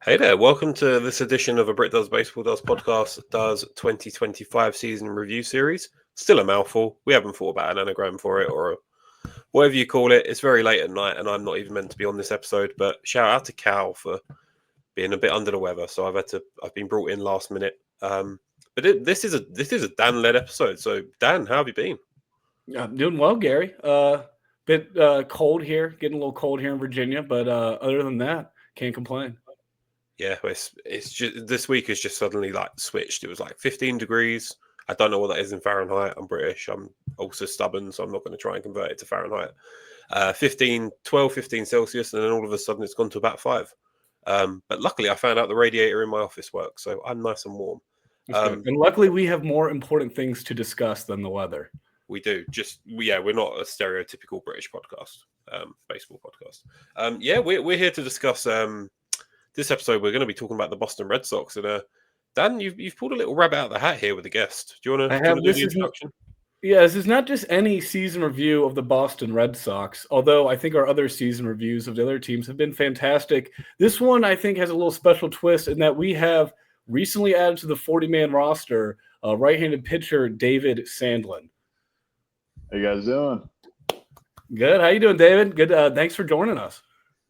Hey there, welcome to this edition of A Brit Does Baseball Does podcast does 2025 season review series. Still a mouthful. We haven't thought about an anagram for it or whatever you call it. It's very late at night and I'm not even meant to be on this episode, but shout out to Cal for being a bit under the weather. So I've been brought in last minute. This is a Dan led episode. So Dan, how have you been? I'm doing well, Gary. Bit cold here, getting a little cold here in Virginia, but other than that, can't complain. Yeah, it's just this week has just suddenly like switched. It was like 15 degrees. I don't know what that is in Fahrenheit. I'm British. I'm also stubborn, so I'm not going to try and convert it to Fahrenheit. 15 Celsius, and then all of a sudden it's gone to about 5. But luckily I found out the radiator in my office works, so I'm nice and warm. And luckily we have more important things to discuss than the weather. We do. We're not a stereotypical British podcast, baseball podcast. We're here to discuss this episode. We're going to be talking about the Boston Red Sox, and Dan, you've pulled a little rabbit out of the hat here with the guest. Do you want to do the introduction? This is not just any season review of the Boston Red Sox, although I think our other season reviews of the other teams have been fantastic. This one, I think, has a little special twist in that we have recently added to the 40-man roster right-handed pitcher David Sandlin. How you guys doing? Good. How you doing, David? Good. Thanks for joining us.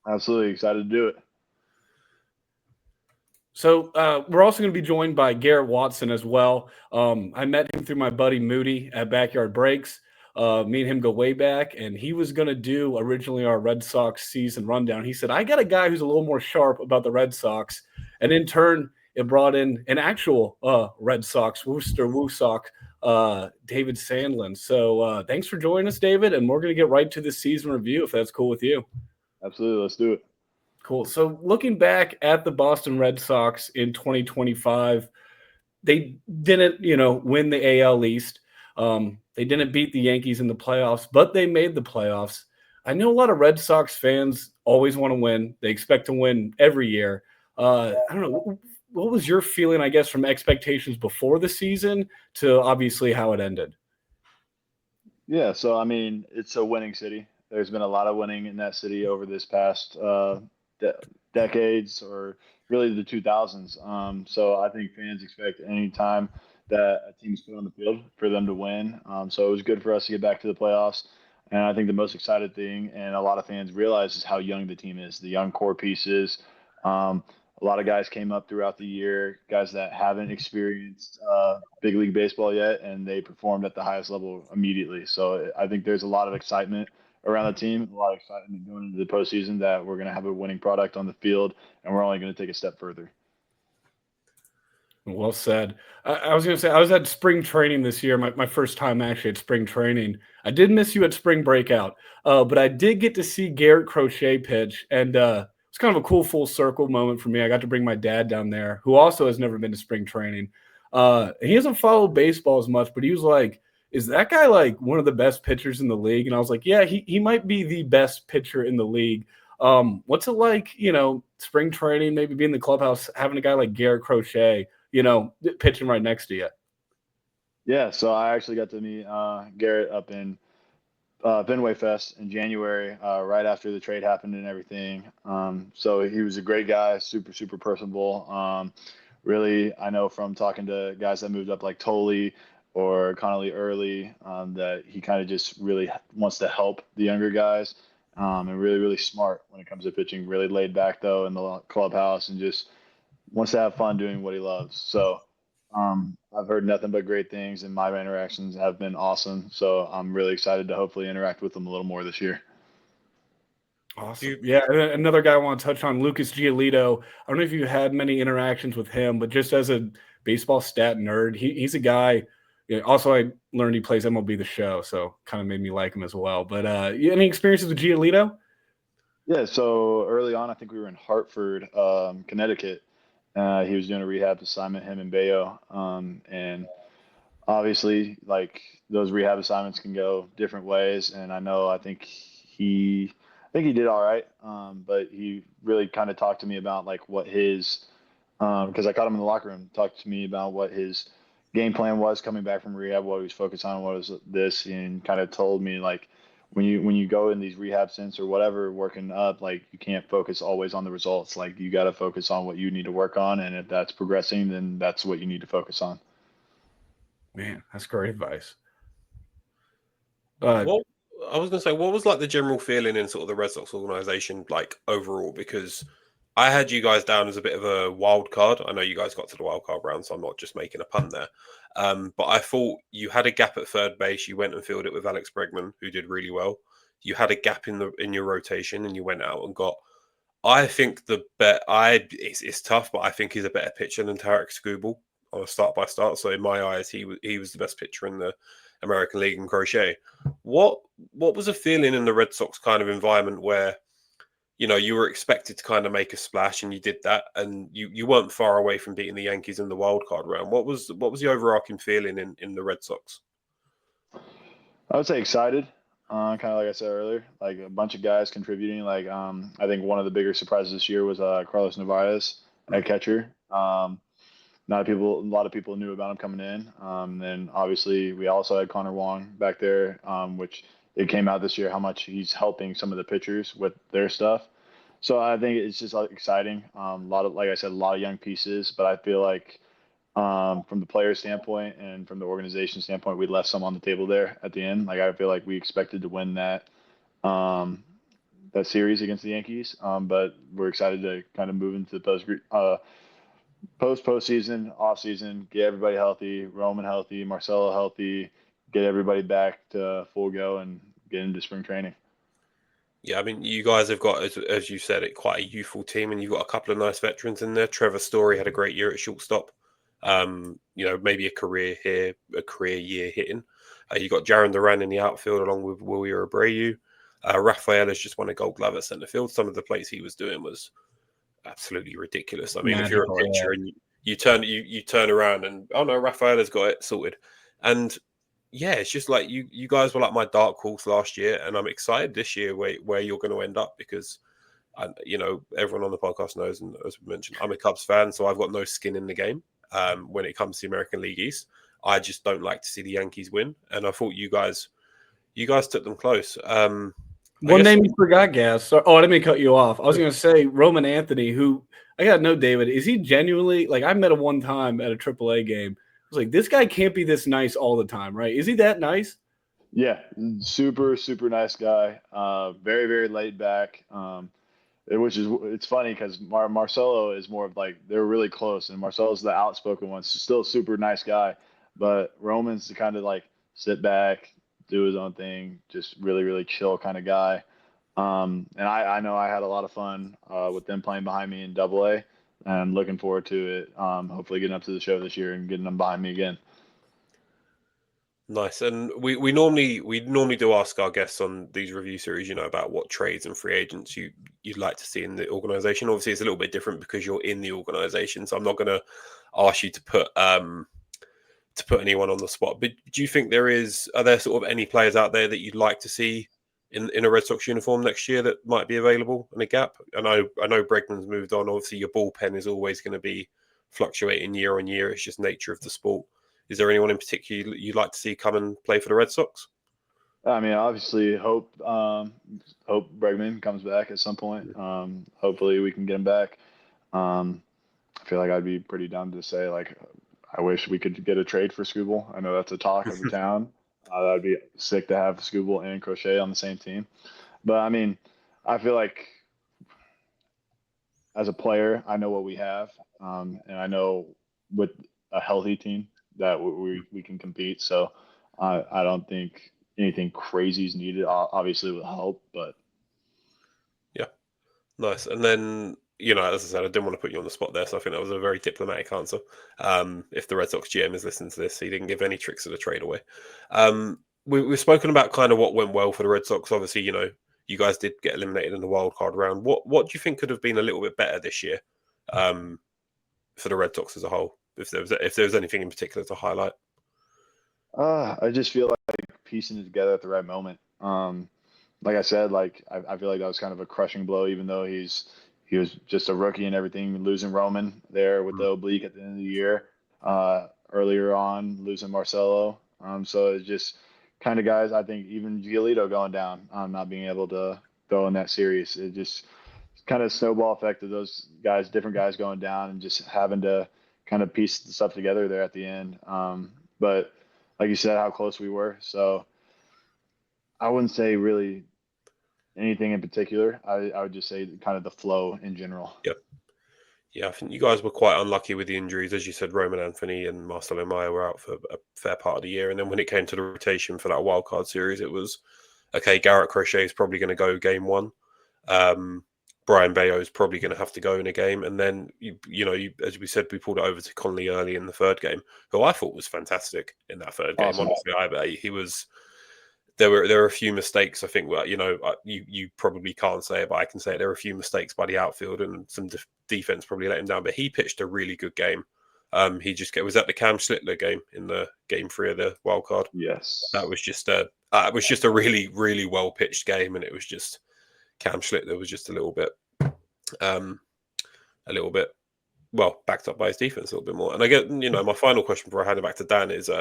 Absolutely excited to do it. So we're also going to be joined by Garrett Watson as well. I met him through my buddy Moody at Backyard Breaks. Me and him go way back, and he was going to do originally our Red Sox season rundown. He said, I got a guy who's a little more sharp about the Red Sox. And in turn, it brought in an actual Red Sox, Worcester Woo Sox, David Sandlin. So thanks for joining us, David, and we're going to get right to the season review if that's cool with you. Absolutely. Let's do it. Cool. So looking back at the Boston Red Sox in 2025, they didn't, win the AL East. They didn't beat the Yankees in the playoffs, but they made the playoffs. I know a lot of Red Sox fans always want to win. They expect to win every year. I don't know. What was your feeling, I guess, from expectations before the season to obviously how it ended? Yeah. So, I mean, it's a winning city. There's been a lot of winning in that city over this past decades or really the 2000s. So I think fans expect any time that a team's put on the field for them to win. So it was good for us to get back to the playoffs. And I think the most excited thing, and a lot of fans realize, is how young the team is, the young core pieces. A lot of guys came up throughout the year, guys that haven't experienced big league baseball yet, and they performed at the highest level immediately. So I think there's a lot of excitement around the team, a lot of excitement going into the postseason that we're going to have a winning product on the field, and we're only going to take a step further. Well said. I was going to say, I was at spring training this year, my first time actually at spring training. I did miss you at spring breakout, but I did get to see Garrett Crochet pitch, and it's kind of a cool full circle moment for me. I got to bring my dad down there, who also has never been to spring training. He hasn't followed baseball as much, but he was like, is that guy like one of the best pitchers in the league? And I was like, yeah, he might be the best pitcher in the league. What's it like, spring training, maybe being in the clubhouse, having a guy like Garrett Crochet, pitching right next to you? Yeah, so I actually got to meet Garrett up in Fenway Fest in January, right after the trade happened and everything. So he was a great guy, super, super personable. Really, I know from talking to guys that moved up like Tolle or Connelly early, that he kind of just really wants to help the younger guys, and really, really smart when it comes to pitching. Really laid back though in the clubhouse and just wants to have fun doing what he loves. So I've heard nothing but great things, and my interactions have been awesome. So I'm really excited to hopefully interact with him a little more this year. Awesome. Yeah, another guy I want to touch on, Lucas Giolito. I don't know if you had many interactions with him, but just as a baseball stat nerd, he's a guy. Also, I learned he plays MLB The Show, so kind of made me like him as well. But any experiences with Giolito? Yeah, so early on, I think we were in Hartford, Connecticut. He was doing a rehab assignment, him and Bello. And obviously, like, those rehab assignments can go different ways. And I think he did all right. But he really kind of talked to me about like what his, because I caught him in the locker room, talked to me about what his game plan was coming back from rehab, what he was focused on, what was this, and kind of told me like when you go in these rehab stints or whatever working up, like you can't focus always on the results. Like you got to focus on what you need to work on, and if that's progressing, then that's what you need to focus on. Man, that's great advice. What I was going to say, what was like the general feeling in sort of the Red Sox organization, like overall? Because I had you guys down as a bit of a wild card. I know you guys got to the wild card round, so I'm not just making a pun there. But I thought you had a gap at third base. You went and filled it with Alex Bregman, who did really well. You had a gap in your rotation, and you went out and got. I think it's tough, but I think he's a better pitcher than Tarek Skubal on a start by start. So in my eyes, he was the best pitcher in the American League in Crochet. What was a feeling in the Red Sox kind of environment where you were expected to kind of make a splash and you did that, and you weren't far away from beating the Yankees in the wild card round? What was the overarching feeling in the Red Sox? I would say excited. Kind of like I said earlier, like a bunch of guys contributing. Like I think one of the bigger surprises this year was Carlos Narvaez at catcher. Not a lot of people knew about him coming in. Then obviously we also had Connor Wong back there, which it came out this year how much he's helping some of the pitchers with their stuff. So I think it's just exciting. Like I said, a lot of young pieces, but I feel like from the player standpoint and from the organization standpoint, we left some on the table there at the end. Like I feel like we expected to win that series against the Yankees, but we're excited to kind of move into the postseason, off season, get everybody healthy, Roman healthy, Marcelo healthy, get everybody back to full go and get into spring training. Yeah, I mean, you guys have got, as you said, quite a youthful team, and you've got a couple of nice veterans in there. Trevor Story had a great year at shortstop. Maybe a career year hitting. You got Jaron Duran in the outfield along with Willier Abreu. Rafael has just won a Gold Glove at centre field. Some of the plays he was doing was absolutely ridiculous. I mean, if you're a pitcher and you turn around and Rafael has got it sorted, and yeah, it's just like you guys were like my dark horse last year, and I'm excited this year where you're going to end up, because everyone on the podcast knows, and as we mentioned, I'm a Cubs fan, so I've got no skin in the game when it comes to the American League East. I just don't like to see the Yankees win, and I thought you guys took them close. One name you forgot, Gaz. So, I didn't mean to cut you off. I was going to say Roman Anthony, who I got to know, David, is he genuinely, like, I met him one time at a AAA game. I was like, this guy can't be this nice all the time, right? Is he that nice? Yeah, super, super nice guy. Very, very laid back. It's funny because Marcelo is more of like, they're really close, and Marcelo's the outspoken one. Still a super nice guy, but Roman's the kind of like sit back, do his own thing, just really, really chill kind of guy. And I know I had a lot of fun with them playing behind me in AA, and I'm looking forward to it. Hopefully getting up to the show this year and getting them behind me again. Nice. And we normally do ask our guests on these review series, about what trades and free agents you'd like to see in the organization. Obviously, it's a little bit different because you're in the organization, so I'm not going to ask you to put anyone on the spot. But do you think are there sort of any players out there that you'd like to see in a Red Sox uniform next year that might be available in a gap? I know Bregman's moved on. Obviously, your bullpen is always going to be fluctuating year on year. It's just nature of the sport. Is there anyone in particular you'd like to see come and play for the Red Sox? I mean, obviously, hope Bregman comes back at some point. Hopefully, we can get him back. I feel like I'd be pretty down to say, like, I wish we could get a trade for Skubal. I know that's a talk of the town. That'd be sick to have Skubal and Crochet on the same team. But I mean, I feel like as a player, I know what we have, and I know with a healthy team that we can compete. So I don't think anything crazy is needed. Obviously, with help, but yeah, nice. And then as I said, I didn't want to put you on the spot there, so I think that was a very diplomatic answer. If the Red Sox GM is listening to this, he didn't give any tricks of the trade away. We've spoken about kind of what went well for the Red Sox. Obviously, you guys did get eliminated in the wild card round. What do you think could have been a little bit better this year for the Red Sox as a whole? If there was anything in particular to highlight. I just feel like piecing it together at the right moment. Like I said, like I feel like that was kind of a crushing blow, even though he was just a rookie and everything. Losing Roman there with the oblique at the end of the year, earlier on losing Marcelo. So it's just kind of guys. I think even Giolito going down, not being able to throw in that series, it just kind of snowball effect of those guys, different guys going down, and just having to kind of piece the stuff together there at the end. But like you said, how close we were. So I wouldn't say really anything in particular. I would just say kind of the flow in general. Yep. Yeah, I think you guys were quite unlucky with the injuries. As you said, Roman Anthony and Marcelo Mayer were out for a fair part of the year. And then when it came to the rotation for that wildcard series, it was, okay, Garrett Crochet is probably going to go game one. Brayan Bello is probably going to have to go in a game. And then, as we said, we pulled it over to Connelly early in the third game, who I thought was fantastic in that third game. Awesome. Honestly, he was... There were a few mistakes. I think, you probably can't say it, but I can say it. There were a few mistakes by the outfield and some defense probably let him down. But he pitched a really good game. Was that the Cam Schlittler game in the game 3 of the wild card? Yes, that was just a really, really well pitched game, and it was just Cam Schlittler was just a little bit backed up by his defense a little bit more. And I get, my final question before I hand it back to Dan is,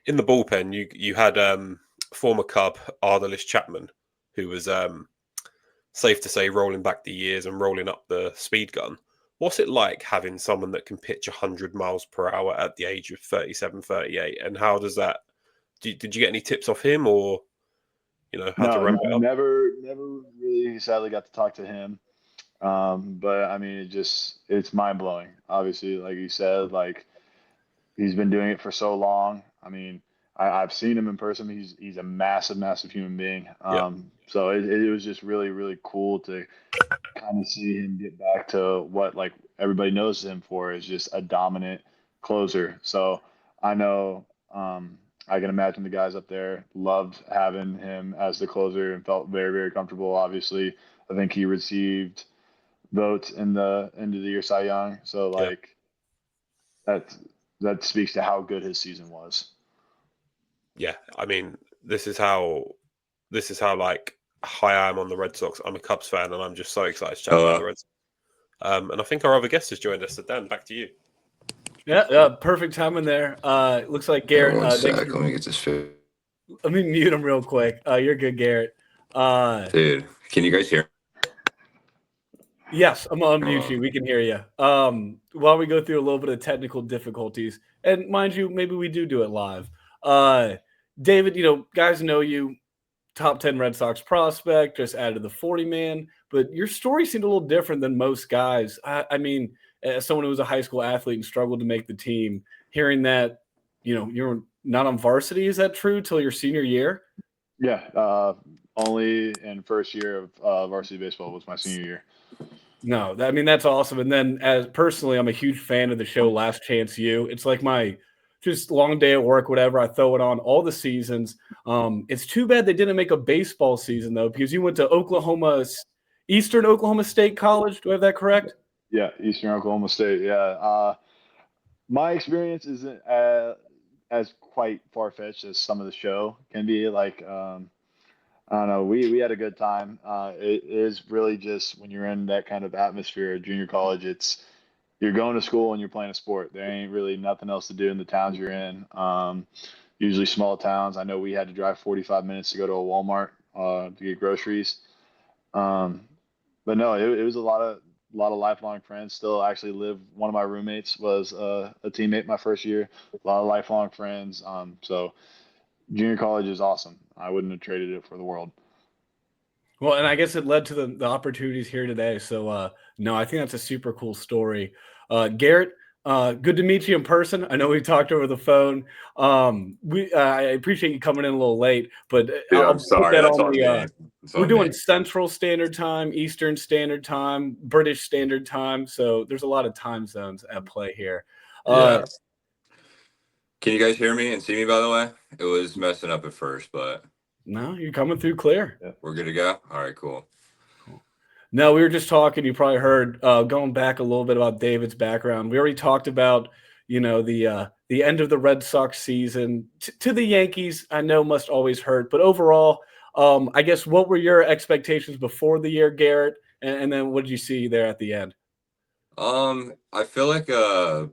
in the bullpen, you had former Cub Ardalis Chapman, who was safe to say rolling back the years and rolling up the speed gun. What's it like having someone that can pitch 100 miles per hour at the age of 37, 38? And how does that... Did you get any tips off him, or how to run it up? Never really sadly got to talk to him. But I mean, it's mind blowing. Obviously, like you said, like he's been doing it for so long. I mean, I've seen him in person. He's a massive human being. So it was just really, really cool to kind of see him get back to what like everybody knows him for, is just a dominant closer. So I know, I can imagine the guys up there loved having him as the closer and felt very, very comfortable. Obviously, I think he received votes in the end of the year Cy Young. So like that speaks to how good his season was. Yeah, I mean, this is how like high I am on the Red Sox. I'm a Cubs fan, and I'm just so excited to chat about the Red Sox. And I think our other guest has joined us. So Dan, back to you. Yeah, perfect timing there. Looks like Garrett. One sec, let me get this fit. Let me mute him real quick. You're good, Garrett. Dude, can you guys hear? Yes, I'm on YouTube. We can hear you. While we go through a little bit of technical difficulties, and mind you, maybe we do it live. David, guys know you, top 10 Red Sox prospect, just added the 40-man, but your story seemed a little different than most guys. I mean, as someone who was a high school athlete and struggled to make the team, hearing that, you're not on varsity, is that true, till your senior year? Yeah, only in first year of varsity baseball was my senior year. No, I mean, that's awesome. And then as personally, I'm a huge fan of the show Last Chance U. It's like my just long day at work, whatever. I throw it on all the seasons. It's too bad they didn't make a baseball season, though, because you went to Eastern Oklahoma State College. Do I have that correct? Yeah, Eastern Oklahoma State. Yeah. My experience isn't as quite far-fetched as some of the show can be. Like, I don't know. We had a good time. It is really just when you're in that kind of atmosphere at junior college, you're going to school and you're playing a sport. There ain't really nothing else to do in the towns you're in. Usually small towns. I know we had to drive 45 minutes to go to a Walmart to get groceries. But no, it was a lot of lifelong friends. Still actually one of my roommates was a teammate my first year. A lot of lifelong friends. So junior college is awesome. I wouldn't have traded it for the world. Well, and I guess it led to the opportunities here today. So, no, I think that's a super cool story. Garrett, good to meet you in person. I know we talked over the phone. I appreciate you coming in a little late, but I'm sorry. That's on me. We're doing Central Standard Time, Eastern Standard Time, British Standard Time. So there's a lot of time zones at play here. Yeah. Can you guys hear me and see me, by the way? It was messing up at first, but... No, you're coming through clear. We're good to go? All right, cool. No, we were just talking. You probably heard going back a little bit about David's background. We already talked about, the end of the Red Sox season to the Yankees. I know must always hurt, but overall, I guess what were your expectations before the year, Garrett, and then what did you see there at the end? I feel like the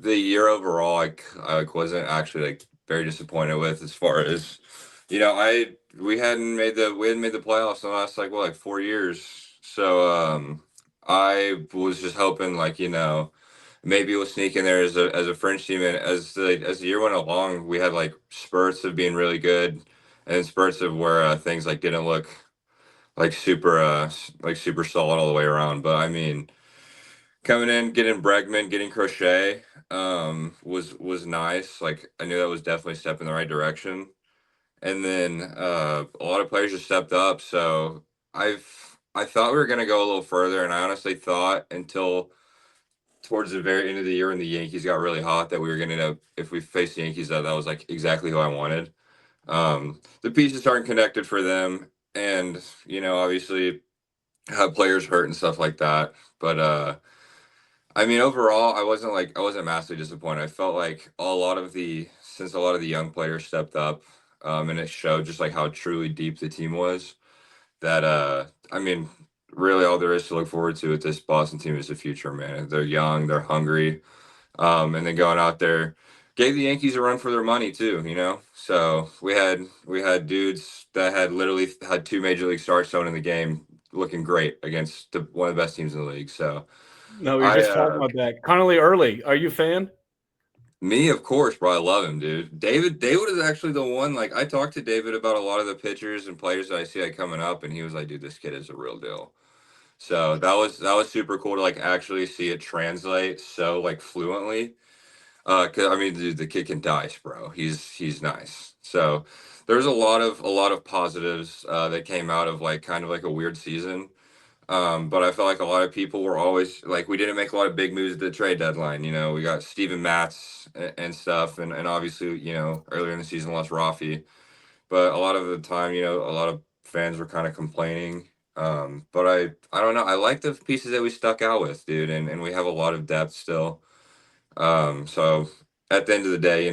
year overall, I wasn't actually very disappointed with as far as, we hadn't made the playoffs in the last like 4 years. So I was just hoping maybe we'll sneak in there as a fringe team. And as the year went along, we had like spurts of being really good, and then spurts of where things like didn't look like super solid all the way around. But I mean, coming in, getting Bregman, getting Crochet, was nice. Like I knew that was definitely a step in the right direction. And then a lot of players just stepped up. So I thought we were gonna go a little further, and I honestly thought until towards the very end of the year when the Yankees got really hot that we were gonna end up, if we faced the Yankees, that was like exactly who I wanted. The pieces aren't connected for them, and obviously have players hurt and stuff like that. But I mean, overall, I wasn't massively disappointed. I felt like since a lot of the young players stepped up, and it showed just like how truly deep the team was. That I mean, really, all there is to look forward to with this Boston team is the future, man. They're young, they're hungry, and then going out there gave the Yankees a run for their money too. So we had dudes that had literally had two major league stars thrown in the game, looking great against one of the best teams in the league. So. No, we were just talking about that. Connelly early. Are you a fan? Me, of course, bro. I love him, dude. David is actually the one. Like, I talked to David about a lot of the pitchers and players that I see coming up, and he was like, "Dude, this kid is a real deal." So that was super cool to like actually see it translate so like fluently. 'Cause I mean, dude, the kid can dice, bro. He's nice. So there's a lot of positives that came out of like kind of like a weird season. But I felt like a lot of people were always like, we didn't make a lot of big moves at the trade deadline. We got Steven Matz and stuff. And obviously, earlier in the season lost Rafi. But a lot of the time, a lot of fans were kind of complaining. But I don't know. I like the pieces that we stuck out with, dude. And we have a lot of depth still. So at the end of the day,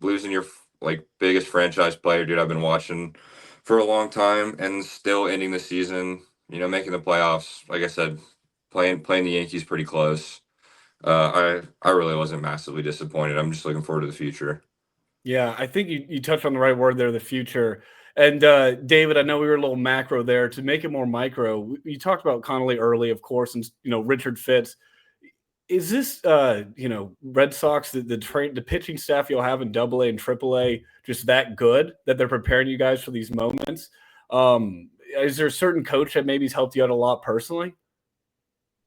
losing your like biggest franchise player, dude, I've been watching for a long time, and still ending the season, making the playoffs. Like I said, playing the Yankees pretty close. I really wasn't massively disappointed. I'm just looking forward to the future. Yeah, I think you touched on the right word there, the future. And David, I know we were a little macro there. To make it more micro, you talked about Connelly early, of course, and Richard Fitz. Is this Red Sox, the pitching staff you'll have in Double A and Triple A just that good that they're preparing you guys for these moments? Is there a certain coach that maybe has helped you out a lot personally?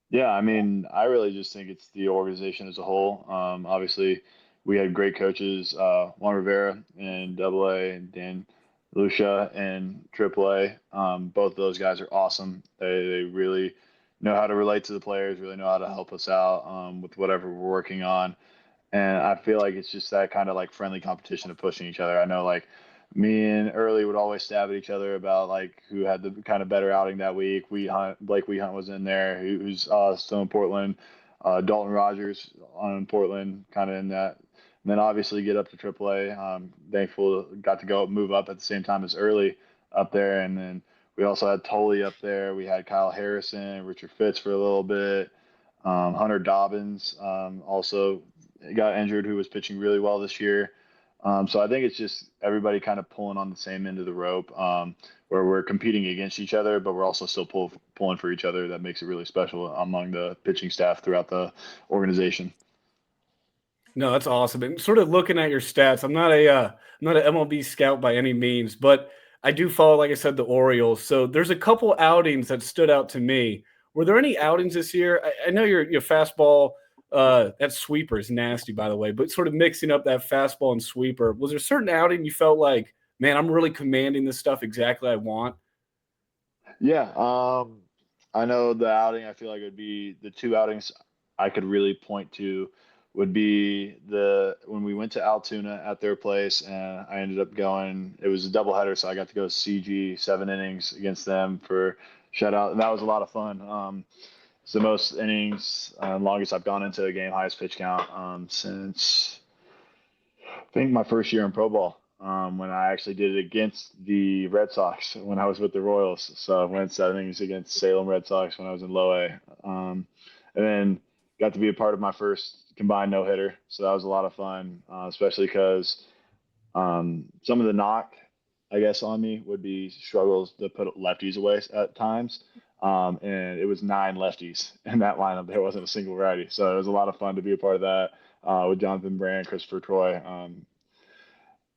Yeah, I mean, I really just think it's the organization as a whole. Obviously, we had great coaches, Juan Rivera in Double A and Dan Lucia in Triple A. Both of those guys are awesome. They really know how to relate to the players, really know how to help us out with whatever we're working on. And I feel like it's just that kind of like friendly competition of pushing each other. I know like me and Early would always stab at each other about like who had the kind of better outing that week. Blake Wheat was in there, who's still in Portland. Dalton Rogers on Portland, kind of in that. And then obviously get up to AAA. Thankful got to go move up at the same time as Early up there. And then we also had Tolle up there. We had Kyle Harrison, Richard Fitz for a little bit. Hunter Dobbins also got injured, who was pitching really well this year. So I think it's just everybody kind of pulling on the same end of the rope, where we're competing against each other, but we're also still pulling for each other. That makes it really special among the pitching staff throughout the organization. No, that's awesome. And sort of looking at your stats, I'm not an MLB scout by any means, but I do follow, like I said, the Orioles. So there's a couple outings that stood out to me. Were there any outings this year? I know your fastball, that sweeper is nasty, by the way, but sort of mixing up that fastball and sweeper. Was there a certain outing you felt like, man, I'm really commanding this stuff exactly I want? Yeah, I know the outing. I feel like it would be the two outings I could really point to would be when we went to Altoona at their place, and I ended up going. It was a doubleheader, so I got to go CG 7 innings against them for shutout, and that was a lot of fun. It's the most innings, longest I've gone into a game, highest pitch count since I think my first year in pro ball, when I actually did it against the Red Sox when I was with the Royals. So I went 7 innings against Salem Red Sox when I was in low A. And then got to be a part of my first combined no hitter. So that was a lot of fun, especially because Some of the knock, I guess, on me would be struggles to put lefties away at times. And it was 9 lefties in that lineup. There wasn't a single righty. So it was a lot of fun to be a part of that with Jonathan Brand, Christopher Troy.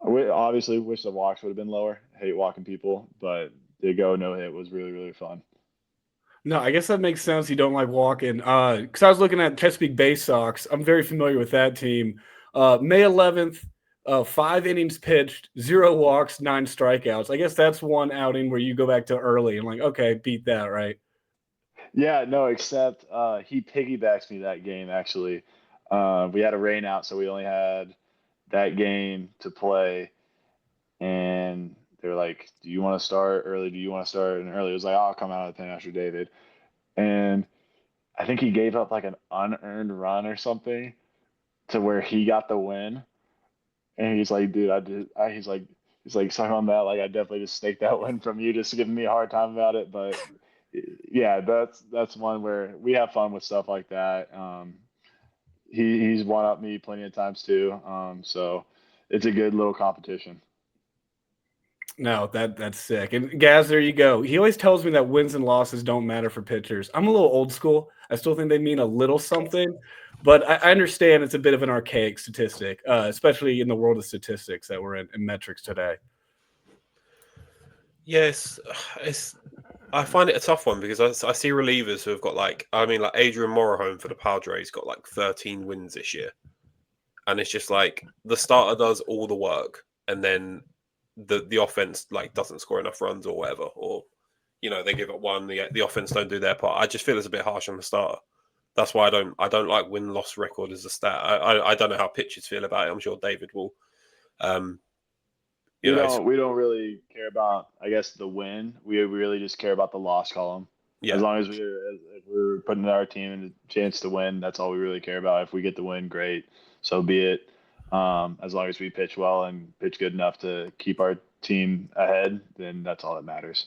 Obviously wish the walks would have been lower. Hate walking people, but the go no hit was really, really fun. No, I guess that makes sense. You don't like walking. Because I was looking at Chesapeake Bay Sox. I'm very familiar with that team. May 11th, 5 innings pitched, 0 walks, 9 strikeouts. I guess that's one outing where you go back to early and like, okay, beat that, right? Yeah, no, except he piggybacks me that game, actually. We had a rain out, so we only had that game to play. And they were like, do you want to start early? Do you want to start? And early, it was like, I'll come out of the pen after David. And I think he gave up like an unearned run or something to where he got the win. And he's like, dude, he's like, sorry on that. Like, I definitely just staked that win from you, just giving me a hard time about it. But yeah, that's one where we have fun with stuff like that. He's won up me plenty of times too. So it's a good little competition. No, that's sick. And Gaz, there you go. He always tells me that wins and losses don't matter for pitchers. I'm a little old school. I still think they mean a little something, but I understand it's a bit of an archaic statistic, especially in the world of statistics that we're in metrics today. Yes, I find it a tough one because I see relievers who have got like Adrian Morejon for the Padres got like 13 wins this year, and it's just like the starter does all the work, and then the offense like doesn't score enough runs or whatever, or they give up one, the offense don't do their part. I just feel it's a bit harsh on the starter. That's why I don't like win-loss record as a stat. I don't know how pitchers feel about it. I'm sure David will. We don't really care about, I guess, the win. We really just care about the loss column. Yeah. As long as we're putting our team in a chance to win, that's all we really care about. If we get the win, great. So be it. As long as we pitch well and pitch good enough to keep our team ahead, then that's all that matters.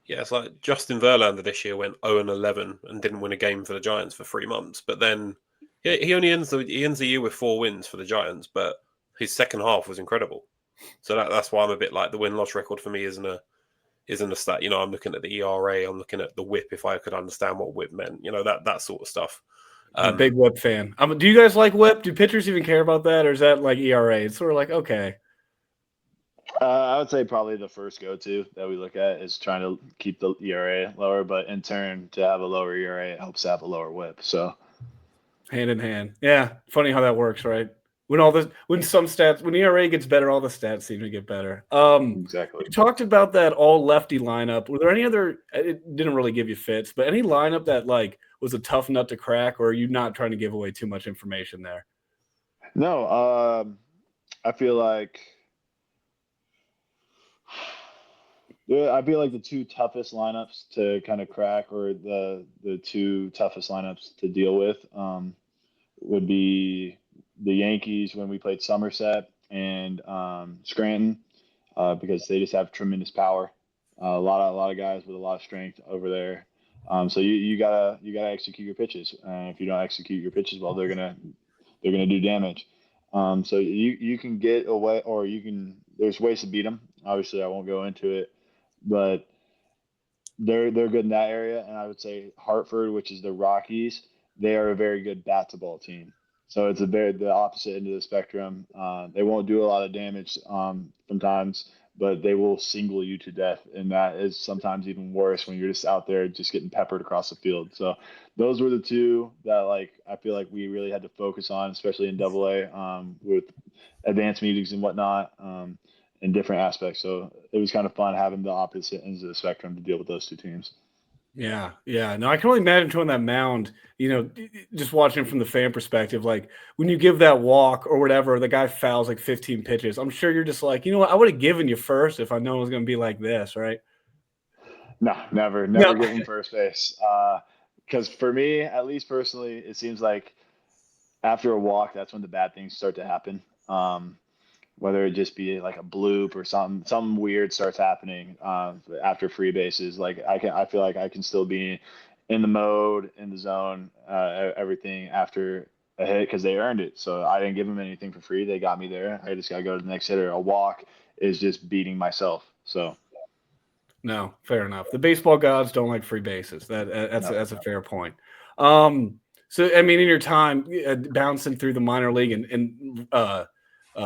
Yeah, it's like Justin Verlander this year went 0-11 and didn't win a game for the Giants for 3 months. But then he only ends the year with 4 wins for the Giants, but his second half was incredible. So that's why I'm a bit like the win-loss record for me isn't a stat. I'm looking at the ERA, I'm looking at the WHIP if I could understand what WHIP meant. That sort of stuff. I'm a big WHIP fan. Do you guys like WHIP? Do pitchers even care about that, or is that like ERA? It's sort of like, okay. I would say probably the first go-to that we look at is trying to keep the ERA lower, but in turn, to have a lower ERA helps have a lower WHIP. So hand in hand. Yeah, funny how that works, right? When ERA gets better, all the stats seem to get better. Exactly. You talked about that all lefty lineup. Were there any other? It didn't really give you fits, but any lineup that like was a tough nut to crack, or are you not trying to give away too much information there? No, I feel like the 2 toughest lineups to kind of crack, or the 2 toughest lineups to deal with, would be the Yankees when we played Somerset and Scranton, because they just have tremendous power. A lot of guys with a lot of strength over there. So you gotta execute your pitches. If you don't execute your pitches well, they're gonna do damage. So you can get away, or there's ways to beat them. Obviously, I won't go into it, but they're good in that area. And I would say Hartford, which is the Rockies, they are a very good bat to ball team. So it's the opposite end of the spectrum. They won't do a lot of damage sometimes, but they will single you to death, and that is sometimes even worse when you're just out there just getting peppered across the field. So those were the 2 that I feel like we really had to focus on, especially in AA, with advanced meetings and whatnot, in different aspects. So it was kind of fun having the opposite ends of the spectrum to deal with those 2 teams. Yeah. No, I can only imagine on that mound, just watching from the fan perspective, like when you give that walk or whatever, the guy fouls like 15 pitches. I'm sure you're just like, you know what, I would have given you first if I know it was going to be like this, right? No, never give him first base. Because for me, at least personally, it seems like after a walk, that's when the bad things start to happen. Whether it just be like a bloop or something weird starts happening after free bases. Like I feel like I can still be in the mode, in the zone, everything after a hit because they earned it. So I didn't give them anything for free. They got me there. I just got to go to the next hitter. A walk is just beating myself. So No, fair enough. The baseball gods don't like free bases. That's no. a fair point. So I mean, in your time bouncing through the minor league and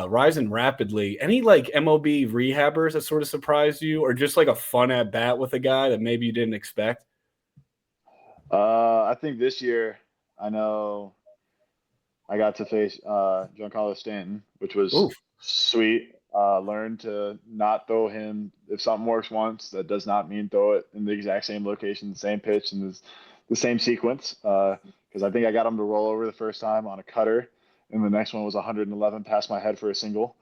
rising rapidly, any like MLB rehabbers that sort of surprised you, or just like a fun at bat with a guy that maybe you didn't expect? I think this year I know I got to face Giancarlo Stanton, which was Oof. sweet. Learned to not throw him if something works once. That does not mean throw it in the exact same location, the same pitch, and the same sequence. Because I think I got him to roll over the first time on a cutter, and the next one was 111 past my head for a single.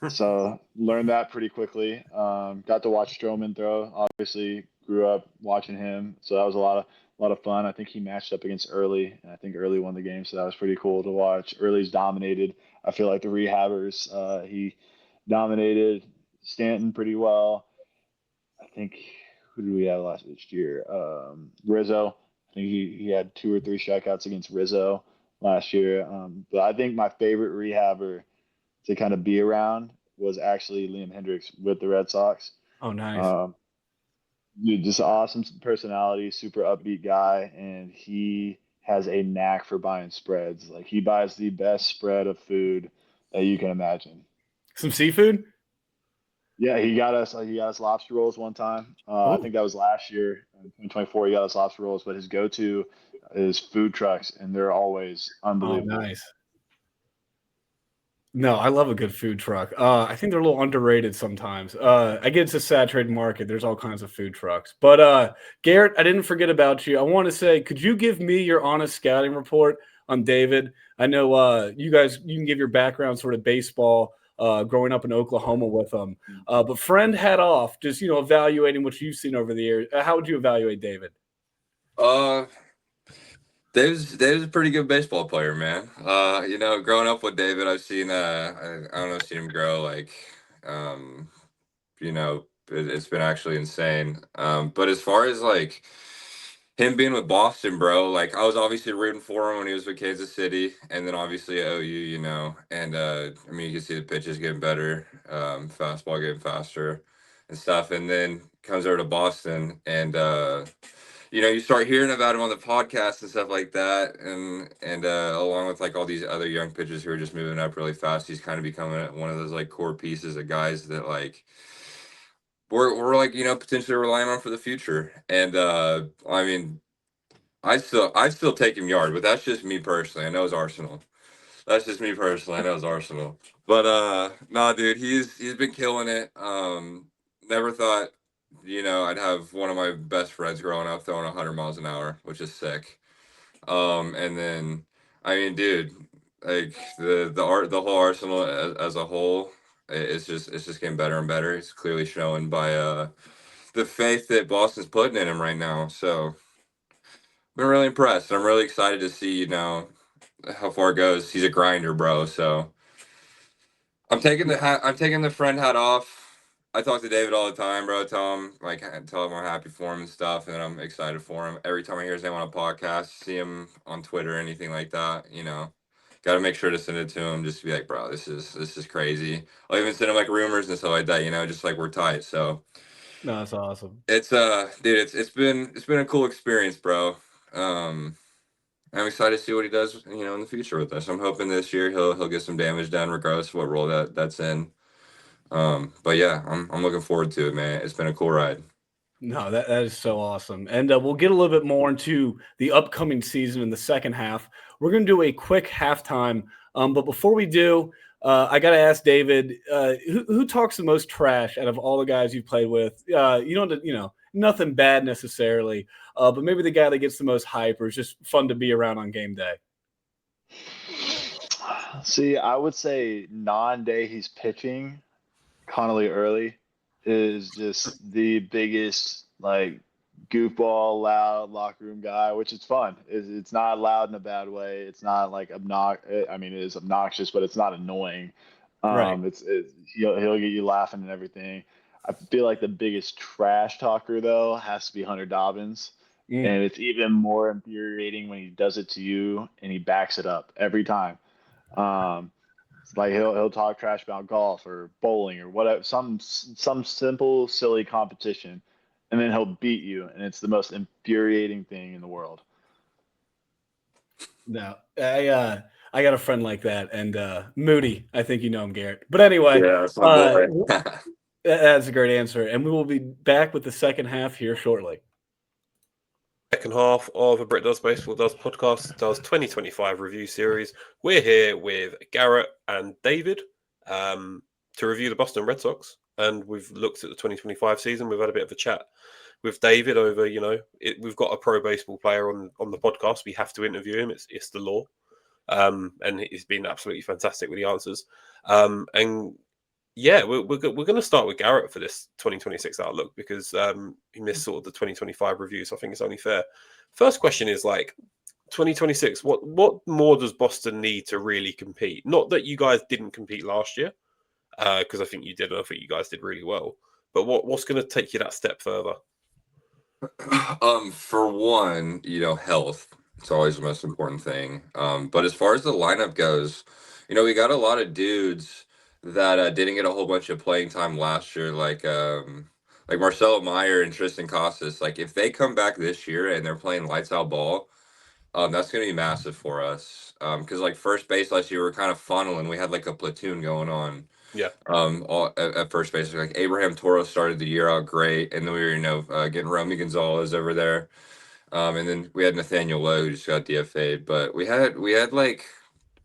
So learned that pretty quickly. Got to watch Stroman throw. Obviously, grew up watching him, so that was a lot of fun. I think he matched up against Early, and I think Early won the game, so that was pretty cool to watch. Early's dominated. I feel like the rehabbers, he dominated Stanton pretty well. I think who did we have last year? Rizzo. I think he had 2 or 3 strikeouts against Rizzo last year. But I think my favorite rehabber to kind of be around was actually Liam Hendricks with the Red Sox. Oh, nice. Um, Dude, just awesome personality, super upbeat guy, and he has a knack for buying spreads. Like he buys the best spread of food that you can imagine. Some seafood? Yeah, he got us lobster rolls one time. I Oh, think that was last year, in 2024. He got us lobster rolls, but his go-to is food trucks, and they're always oh, unbelievable. nice. No, I love a good food truck. I think they're a little underrated sometimes. I get it's a saturated market. There's all kinds of food trucks. But Garrett, I didn't forget about you. I want to say, could you give me your honest scouting report on David? I know you guys, you can give your background sort of baseball, growing up in Oklahoma with them. But friend hat off, just evaluating what you've seen over the years. How would you evaluate David? Uh, Dave's a pretty good baseball player, man. Growing up with David, I've seen I don't know, seen him grow like, um, it's been actually insane. But as far as like him being with Boston, bro, like I was obviously rooting for him when he was with Kansas City, and then obviously at OU, and I mean you can see the pitches getting better, fastball getting faster and stuff, and then comes over to Boston and you start hearing about him on the podcast and stuff like that, and along with like all these other young pitchers who are just moving up really fast, he's kind of becoming one of those like core pieces of guys that like we're like potentially relying on for the future. And I mean, I'd still take him yard, but that's just me personally. I know it's Arsenal. That's just me personally. I know it's Arsenal. But nah, dude, he's been killing it. Never thought, I'd have one of my best friends growing up throwing 100 miles an hour, which is sick. And then, I mean, dude, like the whole Arsenal as a whole, it's just getting better and better. It's clearly showing by the faith that Boston's putting in him right now. So, been really impressed. I'm really excited to see, how far it goes. He's a grinder, bro. So I'm taking the friend hat off. I talk to David all the time, bro. Tell him I'm happy for him and stuff, and I'm excited for him. Every time I hear his name on a podcast, see him on Twitter, anything like that, got to make sure to send it to him, just to be like, bro, this is crazy. I'll even send him like rumors and stuff like that, just like we're tight. So No, that's awesome. it's dude, it's been a cool experience, bro. Um, I'm excited to see what he does, in the future with us. I'm hoping this year he'll get some damage done, regardless of what role that's in. But yeah, I'm looking forward to it, man. It's been a cool ride. No, that is so awesome. And we'll get a little bit more into the upcoming season in the second half. We're going to do a quick halftime. But before we do, I got to ask David, who talks the most trash out of all the guys you've played with? Nothing bad necessarily, but maybe the guy that gets the most hype or is just fun to be around on game day. See, I would say non-day he's pitching, Connelly early is just the biggest like goofball, loud locker room guy, which is fun. It's not loud in a bad way. It's not like obnoxious. I mean, it is obnoxious, but it's not annoying. Right. He'll get you laughing and everything. I feel like the biggest trash talker though has to be Hunter Dobbins. Mm. And it's even more infuriating when he does it to you and he backs it up every time. Um, it's like he'll talk trash about golf or bowling or whatever, some simple silly competition, and then he'll beat you, and it's the most infuriating thing in the world. No, I got a friend like that, and Moody. I think you know him, Garrett. But anyway, Yeah, that's my boy. that's a great answer, and we will be back with the second half here shortly. Second half of a Brit Does Baseball Does podcast does 2025 review series. We're here with Garrett and David to review the Boston Red Sox, and we've looked at the 2025 season. We've had a bit of a chat with David over, we've got a pro baseball player on the podcast. We have to interview him. It's the law, and he's been absolutely fantastic with the answers. And yeah, we're going to start with Garrett for this 2026 outlook because he missed sort of the 2025 review, so I think it's only fair. First question is 2026. What more does Boston need to really compete? Not that you guys didn't compete last year, because I think you did, and I think you guys did really well. But what's going to take you that step further? For one, health. It's always the most important thing. But as far as the lineup goes, we got a lot of dudes that didn't get a whole bunch of playing time last year, like Marcelo Meyer and Tristan Casas. Like if they come back this year and they're playing lights out ball, that's gonna be massive for us. Because like first base last year we were kind of funneling. We had like a platoon going on. Yeah. All at first base, like Abraham Toro started the year out great, and then we were, getting Romy Gonzalez over there, and then we had Nathaniel Lowe who just got DFA'd, but we had like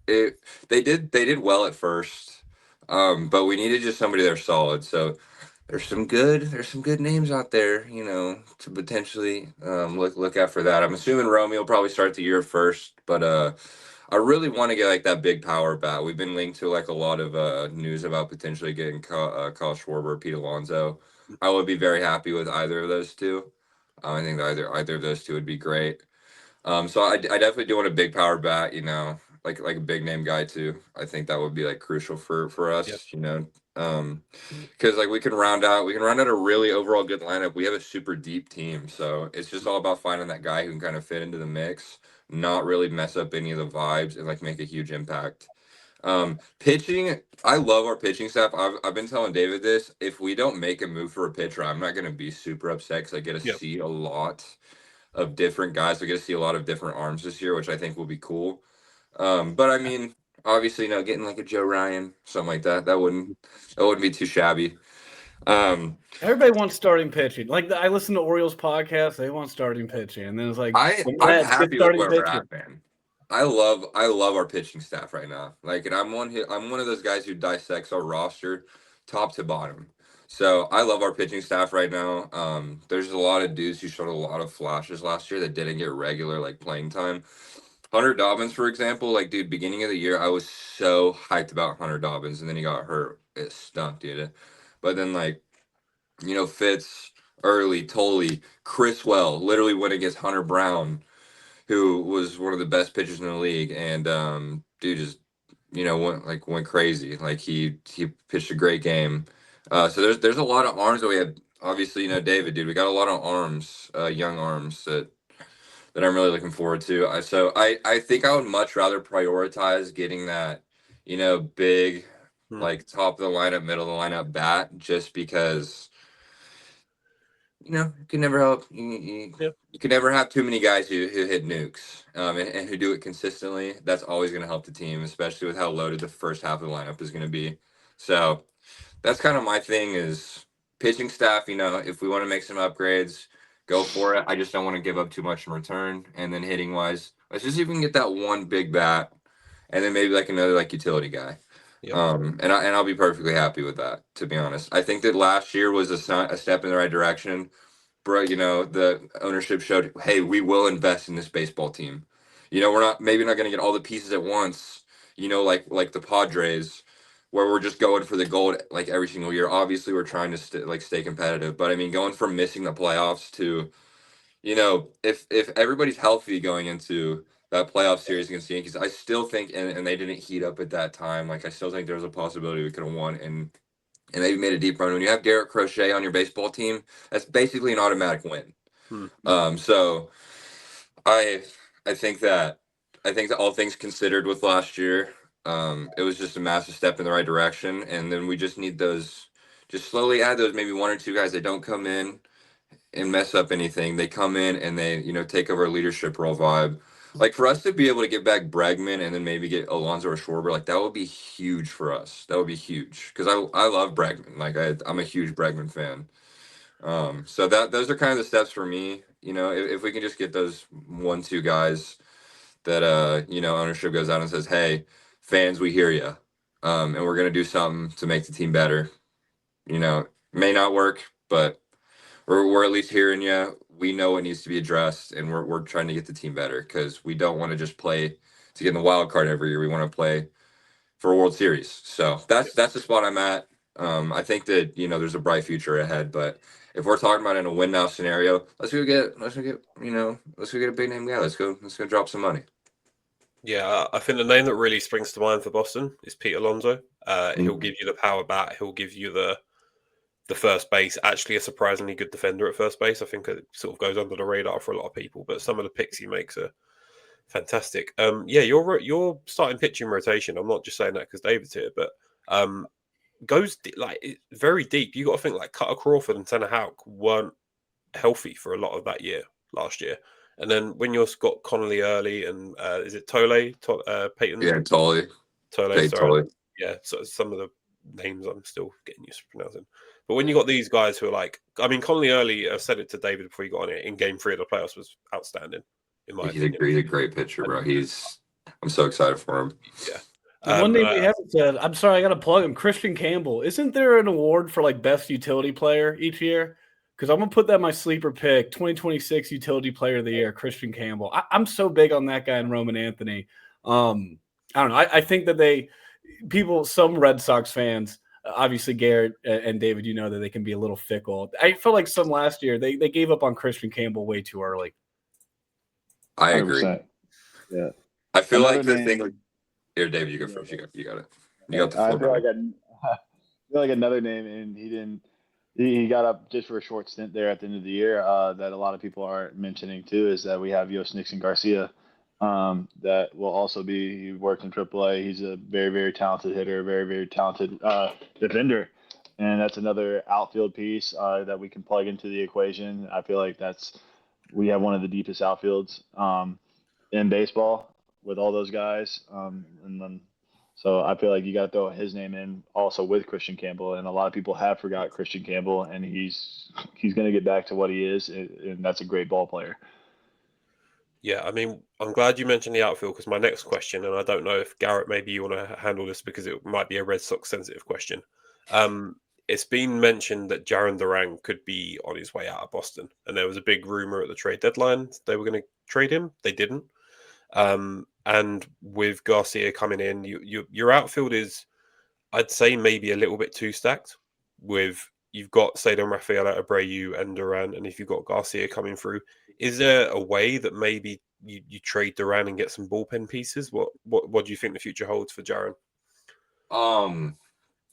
it. They did well at first, but we needed just somebody there solid. So there's some good names out there, to potentially look out for that. I'm assuming Romy will probably start the year first, but I really want to get like that big power bat. We've been linked to like a lot of news about potentially getting Kyle Schwarber, Pete Alonso. I would be very happy with either of those two. I think either of those two would be great. So I definitely do want a big power bat, like a big name guy too. I think that would be like crucial for us, Yep. because like we can round out a really overall good lineup. We have a super deep team, so it's just all about finding that guy who can kind of fit into the mix, not really mess up any of the vibes, and like make a huge impact. Pitching, I love our pitching staff. I've been telling David this. If we don't make a move for a pitcher, I'm not gonna be super upset because I get to Yep. see a lot of different guys. We get to see a lot of different arms this year, which I think will be cool. But I mean, obviously, getting like a Joe Ryan, something like that, that wouldn't be too shabby. Everybody wants starting pitching. Like I listen to Orioles podcast, they want starting pitching, and then it's like I'm happy with starting where we're pitching. at, man. I love our pitching staff right now. Like, and I'm one of those guys who dissects our roster top to bottom. So I love our pitching staff right now. There's a lot of dudes who showed a lot of flashes last year that didn't get regular like playing time. Hunter Dobbins, for example, like dude, beginning of the year, I was so hyped about Hunter Dobbins, and then he got hurt. It stunk, dude. But then like, Fitz, Early, Tolle, Criswell literally went against Hunter Brown, who was one of the best pitchers in the league, and dude just went crazy. Like he pitched a great game. So there's a lot of arms that we have. Obviously, David, dude, we got a lot of arms, young arms that I'm really looking forward to. I think I would much rather prioritize getting that, big, like top of the lineup, middle of the lineup bat, just because you can never help. You can never have too many guys who hit nukes, and who do it consistently. That's always going to help the team, especially with how loaded the first half of the lineup is going to be. So that's kind of my thing is pitching staff. If we want to make some upgrades, go for it. I just don't want to give up too much in return. And then hitting wise, let's just even get that one big bat, and then maybe like another like utility guy. Yep. And I'll be perfectly happy with that. To be honest, I think that last year was a step in the right direction. Bro, the ownership showed, hey, we will invest in this baseball team. We're not going to get all the pieces at once. Like the Padres, where we're just going for the gold like every single year. Obviously, we're trying to stay competitive, but I mean, going from missing the playoffs to, if everybody's healthy going into that playoff series against the Yankees, I still think, and they didn't heat up at that time. Like I still think there was a possibility we could have won, and maybe made a deep run. When you have Garrett Crochet on your baseball team, that's basically an automatic win. So I think that all things considered with last year, it was just a massive step in the right direction, and then we just need those, just slowly add those maybe one or two guys that don't come in and mess up anything. They come in and they, take over a leadership role vibe. Like for us to be able to get back Bregman and then maybe get Alonso or Schwarber, like that would be huge for us. That would be huge because I love Bregman. Like I'm a huge Bregman fan. So those are kind of the steps for me. If we can just get those 1-2 guys that ownership goes out and says, "Hey, fans, we hear you, and we're gonna do something to make the team better." May not work, but we're at least hearing you. We know what needs to be addressed, and we're trying to get the team better because we don't want to just play to get in the wild card every year. We want to play for a World Series. So that's the spot I'm at. I think that there's a bright future ahead, but if we're talking about in a win now scenario, let's go get a big name guy. Let's go drop some money. Yeah, I think the name that really springs to mind for Boston is Pete Alonso. He'll give you the power bat. He'll give you the first base. Actually, a surprisingly good defender at first base. I think it sort of goes under the radar for a lot of people, but some of the picks he makes are fantastic. Yeah, your starting pitching rotation. I'm not just saying that because David's here, but goes very deep. You got to think like Cutter Crawford and Tanner Houck weren't healthy for a lot of that year last year. And then when you've got Connelly early and is it Tolle? Payton? Yeah, Tolle. Tolle, sorry. Tolle. Yeah, so some of the names I'm still getting used to pronouncing. But when you got these guys who are like, I mean, Connelly early, I said it to David before he got on it, in game 3 of the playoffs was outstanding, in my opinion. He's a great pitcher, bro. I'm so excited for him. Yeah. One name we haven't said, I'm sorry, I got to plug him, Christian Campbell. Isn't there an award for like best utility player each year? Because I'm going to put that in my sleeper pick, 2026 utility player of the year, Christian Campbell. I'm so big on that guy and Roman Anthony. I don't know. I think that some Red Sox fans, obviously Garrett and David, that they can be a little fickle. I felt like some last year, they gave up on Christian Campbell way too early. I agree. 100%. Yeah. I feel like the thing. Here, David, you go first. You got it. You got the floor. I feel like another name, and he didn't. He got up just for a short stint there at the end of the year. That a lot of people aren't mentioning too is that we have Yost Nixon Garcia. That will also be. He worked in AAA. He's a very, very talented hitter, very, very talented defender, and that's another outfield piece that we can plug into the equation. I feel like we have one of the deepest outfields in baseball with all those guys, and then. So I feel like you got to throw his name in also with Christian Campbell, and a lot of people have forgot Christian Campbell, and he's going to get back to what he is, and that's a great ball player. Yeah, I mean, I'm glad you mentioned the outfield because my next question, and I don't know if Garrett, maybe you want to handle this because it might be a Red Sox sensitive question. It's been mentioned that Jarren Duran could be on his way out of Boston, and there was a big rumor at the trade deadline they were going to trade him. They didn't. And with Garcia coming in, your outfield is, I'd say, maybe a little bit too stacked. You've got Cedar Rafaela, Abreu, and Duran, and if you've got Garcia coming through, is there a way that maybe you trade Duran and get some bullpen pieces? What do you think the future holds for Jarren?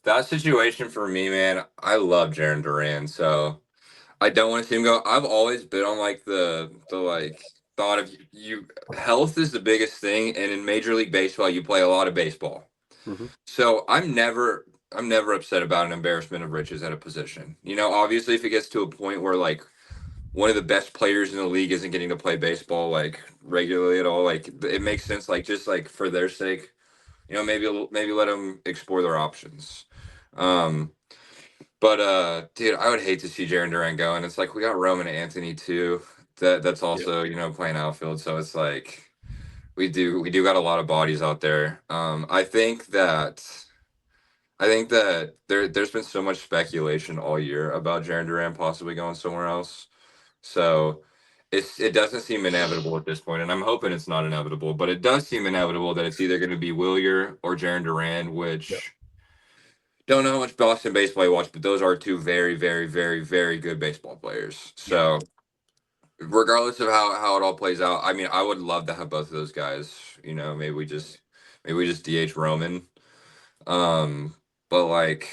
That situation for me, man, I love Jarren Duran, so I don't want to see him go. I've always been on like the thought of you. Health is the biggest thing, and in Major League Baseball, you play a lot of baseball. Mm-hmm. So I'm never upset about an embarrassment of riches at a position. Obviously, if it gets to a point where like one of the best players in the league isn't getting to play baseball like regularly at all, like it makes sense. Like just like for their sake, maybe let them explore their options. But dude, I would hate to see Jarren Duran go, and it's like we got Roman Anthony too. That's also playing outfield, so it's like we do got a lot of bodies out there. I think that there's been so much speculation all year about Jarren Duran possibly going somewhere else, so it doesn't seem inevitable at this point, and I'm hoping it's not inevitable, but it does seem inevitable that it's either going to be Wilyer or Jarren Duran, which. Don't know how much Boston baseball you watch, but those are two very, very, very, very good baseball players. So, regardless of how it all plays out, I mean, I would love to have both of those guys. Maybe we just DH Roman. But like,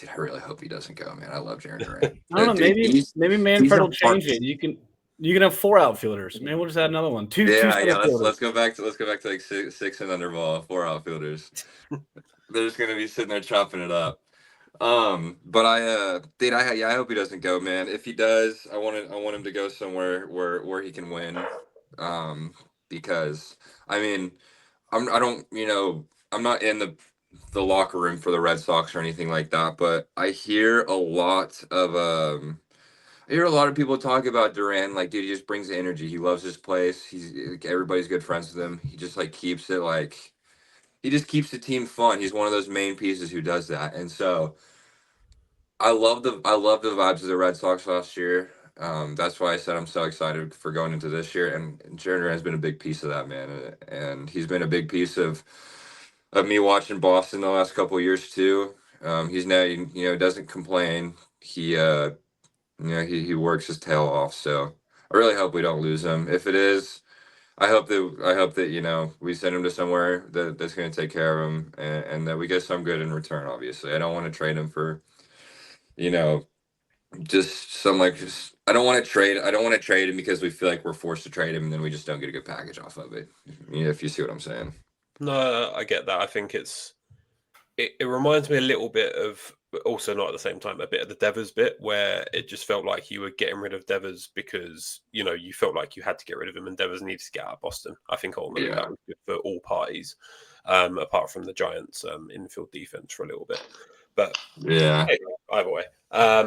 I really hope he doesn't go, man. I love Jarren Duran. I don't know. Dude, Maybe he's Manfred a will change it. You can have 4 outfielders. Maybe we'll just add another one. Two Yeah. center fielders. Let's go back to like six and under ball, 4 outfielders. They're just gonna be sitting there chopping it up. But I hope he doesn't go, man. If he does, I want him to go somewhere where he can win. Because I mean, I'm not in the locker room for the Red Sox or anything like that, but I hear a lot of people talk about Duran, like, dude, he just brings the energy. He loves his place. Everybody's good friends with him. He just like keeps it like he just keeps the team fun. He's one of those main pieces who does that. And so I love the vibes of the Red Sox last year. That's why I said I'm so excited for going into this year. And Jarren Duran has been a big piece of that, man. And he's been a big piece of me watching Boston the last couple of years too. He's now, doesn't complain. He works his tail off. So I really hope we don't lose him. If it is, I hope that we send him to somewhere that's going to take care of him, and that we get some good in return. Obviously, I don't want to trade him for, just some I don't want to trade him because we feel like we're forced to trade him, and then we just don't get a good package off of it. If you see what I'm saying. No, I get that. I think it reminds me a little bit of, but also not at the same time, a bit of the Devers bit, where it just felt like you were getting rid of Devers because, you felt like you had to get rid of him and Devers needed to get out of Boston. I think ultimately that was good for all parties, apart from the Giants' infield defense for a little bit. But yeah, anyway, either way. I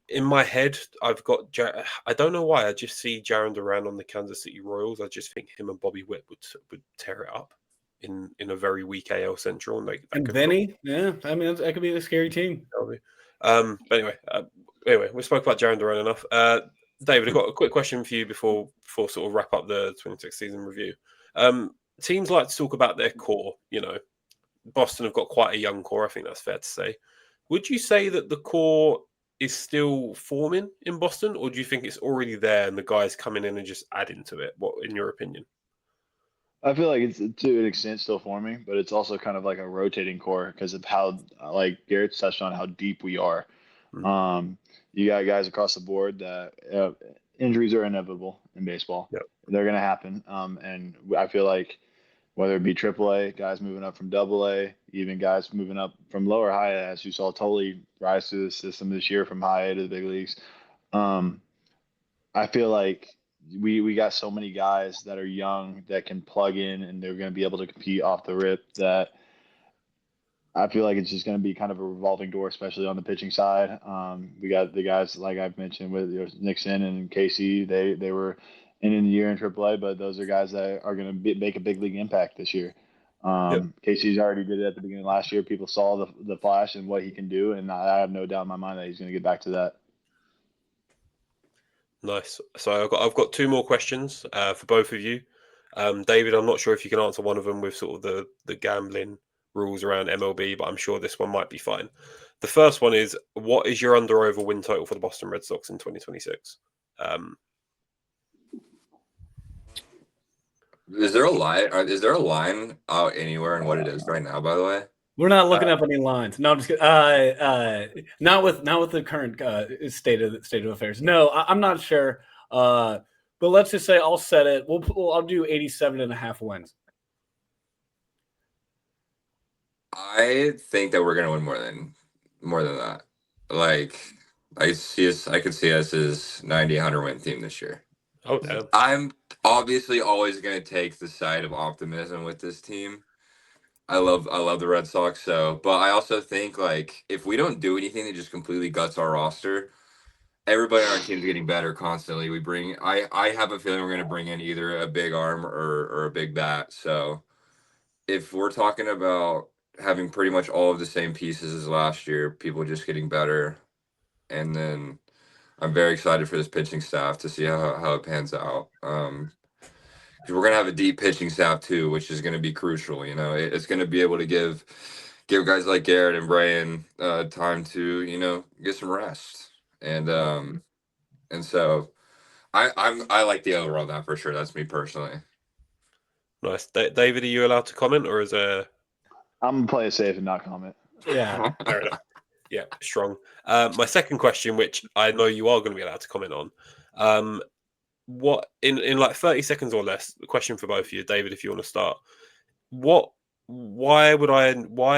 in my head, I've got, I don't know why, I just see Jarren Duran on the Kansas City Royals. I just think him and Bobby Witt would tear it up in a very weak AL Central. And Vinny, yeah, I mean, that could be a scary team. But anyway, we spoke about Jarren Duran enough. David, I've got a quick question for you before sort of wrap up the 26 season review. Teams like to talk about their core. Boston have got quite a young core. I think that's fair to say. Would you say that the core is still forming in Boston, or do you think it's already there and the guys coming in and just adding to it? What, in your opinion? I feel like it's to an extent still forming, but it's also kind of like a rotating core because of how, like Garrett touched on, how deep we are. Mm-hmm. You got guys across the board that injuries are inevitable in baseball. Yep. They're going to happen. And I feel like whether it be AAA, guys moving up from AA, even guys moving up from lower high, as you saw Tolle rise through the system this year from high A to the big leagues. I feel like we got so many guys that are young that can plug in and they're going to be able to compete off the rip that I feel like it's just going to be kind of a revolving door, especially on the pitching side. We got the guys like I've mentioned with Nixon and Casey. They were in the year in AAA, but those are guys that are going to make a big league impact this year. Casey's already did it at the beginning of last year. People saw the flash and what he can do, and I have no doubt in my mind that he's going to get back to that. Nice. So I've got 2 more questions for both of you. David, I'm not sure if you can answer one of them with sort of the gambling rules around MLB, but I'm sure this one might be fine. The first one is, what is your under/over win total for the Boston Red Sox in 2026? Is there a line? Is there a line out anywhere in what it is right now? By the way, we're not looking up any lines. No, I'm just kidding. Not with the current state of affairs. No, I'm not sure. But let's just say I'll set it. I'll do 87.5 wins. I think that we're gonna win more than that. Like I could see us as 90, 100 win team this year. Oh, damn. I'm obviously always gonna take the side of optimism with this team. I love the Red Sox, but I also think like if we don't do anything that just completely guts our roster, everybody on our team is getting better constantly. I have a feeling we're gonna bring in either a big arm or a big bat. So if we're talking about having pretty much all of the same pieces as last year, people just getting better, and then I'm very excited for this pitching staff to see how it pans out. Because we're gonna have a deep pitching staff too, which is gonna be crucial. It's gonna be able to give guys like Garrett and Brayan time to get some rest, and so I like the over on that for sure. That's me personally. Nice. David, are you allowed to comment, or is there? I'm gonna play it safe and not comment. Yeah. Fair enough. Yeah, strong. My second question, which I know you are going to be allowed to comment on, what in like 30 seconds or less, the question for both of you, David, if you want to start. Why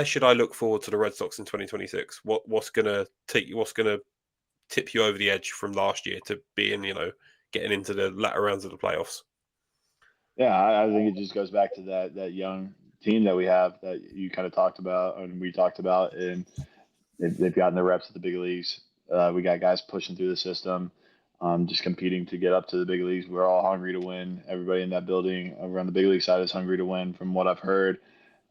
should I look forward to the Red Sox in 2026? What's gonna tip you over the edge from last year to being, getting into the latter rounds of the playoffs? Yeah, I think it just goes back to that young team that we have that you kind of talked about and we talked about, and they've gotten the reps at the big leagues. We got guys pushing through the system, just competing to get up to the big leagues. We're all hungry to win. Everybody in that building over on the big league side is hungry to win, from what I've heard,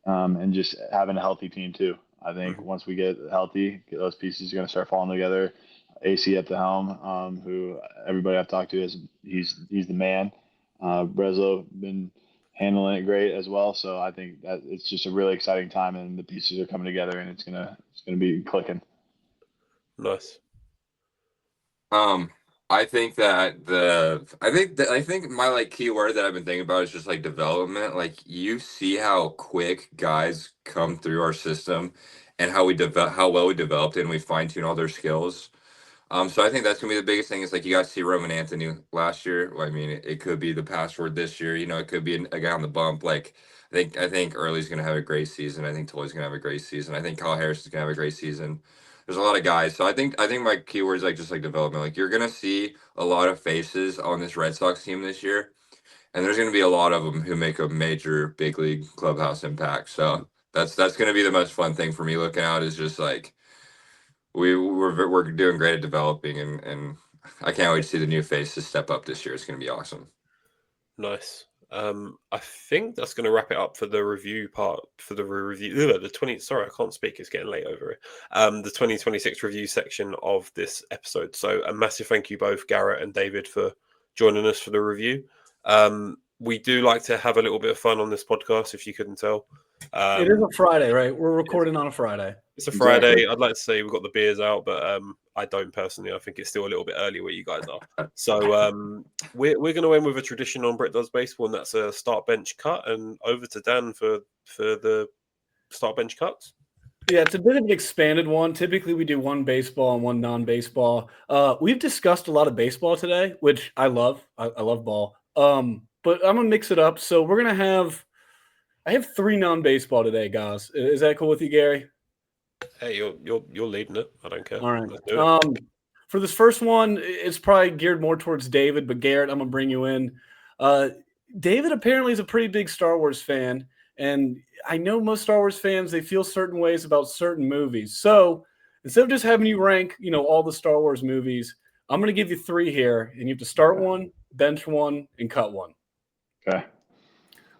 and just having a healthy team too. I think once we get healthy, those pieces are going to start falling together. AC at the helm, who everybody I've talked to is he's the man. Breslow been handling it great as well. So I think that it's just a really exciting time, and the pieces are coming together, and it's gonna be clicking. Nice. I think my like key word that I've been thinking about is just like development. Like you see how quick guys come through our system and how well we developed it and we fine tune all their skills. So I think that's gonna be the biggest thing. Is like you guys see Roman Anthony last year. Well, I mean, it could be the password this year. It could be a guy on the bump. Like I think Early's gonna have a great season. I think Tolle's gonna have a great season. I think Kyle Harris is gonna have a great season. There's a lot of guys. So I think my keyword is like just like development. Like you're gonna see a lot of faces on this Red Sox team this year, and there's gonna be a lot of them who make a major big league clubhouse impact. So that's gonna be the most fun thing for me looking out is just like we're doing great at developing, and I can't wait to see the new faces step up this year. It's going to be awesome. Nice. I think that's going to wrap it up for the review part. For the review, the 20. Sorry, I can't speak. It's getting late over it. The 2026 review section of this episode. So a massive thank you both, Garrett and David, for joining us for the review. We do like to have a little bit of fun on this podcast, if you couldn't tell. It is a Friday, right? We're recording on a Friday. It's a Friday. Exactly. I'd like to say we've got the beers out, but I don't personally. I think it's still a little bit early where you guys are. So we're going to end with a tradition on Brett Does Baseball, and that's a start bench cut. And over to Dan for the start bench cuts. Yeah, it's a bit of an expanded one. Typically, we do one baseball and one non-baseball. We've discussed a lot of baseball today, which I love. I love ball. But I'm gonna mix it up. So we're gonna have. I have 3 non-baseball today, guys. Is that cool with you, Gary? Hey, you're leading it. I don't care. All right. For this first one, it's probably geared more towards David, but Garrett, I'm gonna bring you in. David apparently is a pretty big Star Wars fan, and I know most Star Wars fans, they feel certain ways about certain movies. So instead of just having you rank, all the Star Wars movies, I'm gonna give you 3 here, and you have to start one, bench one, and cut one. Okay.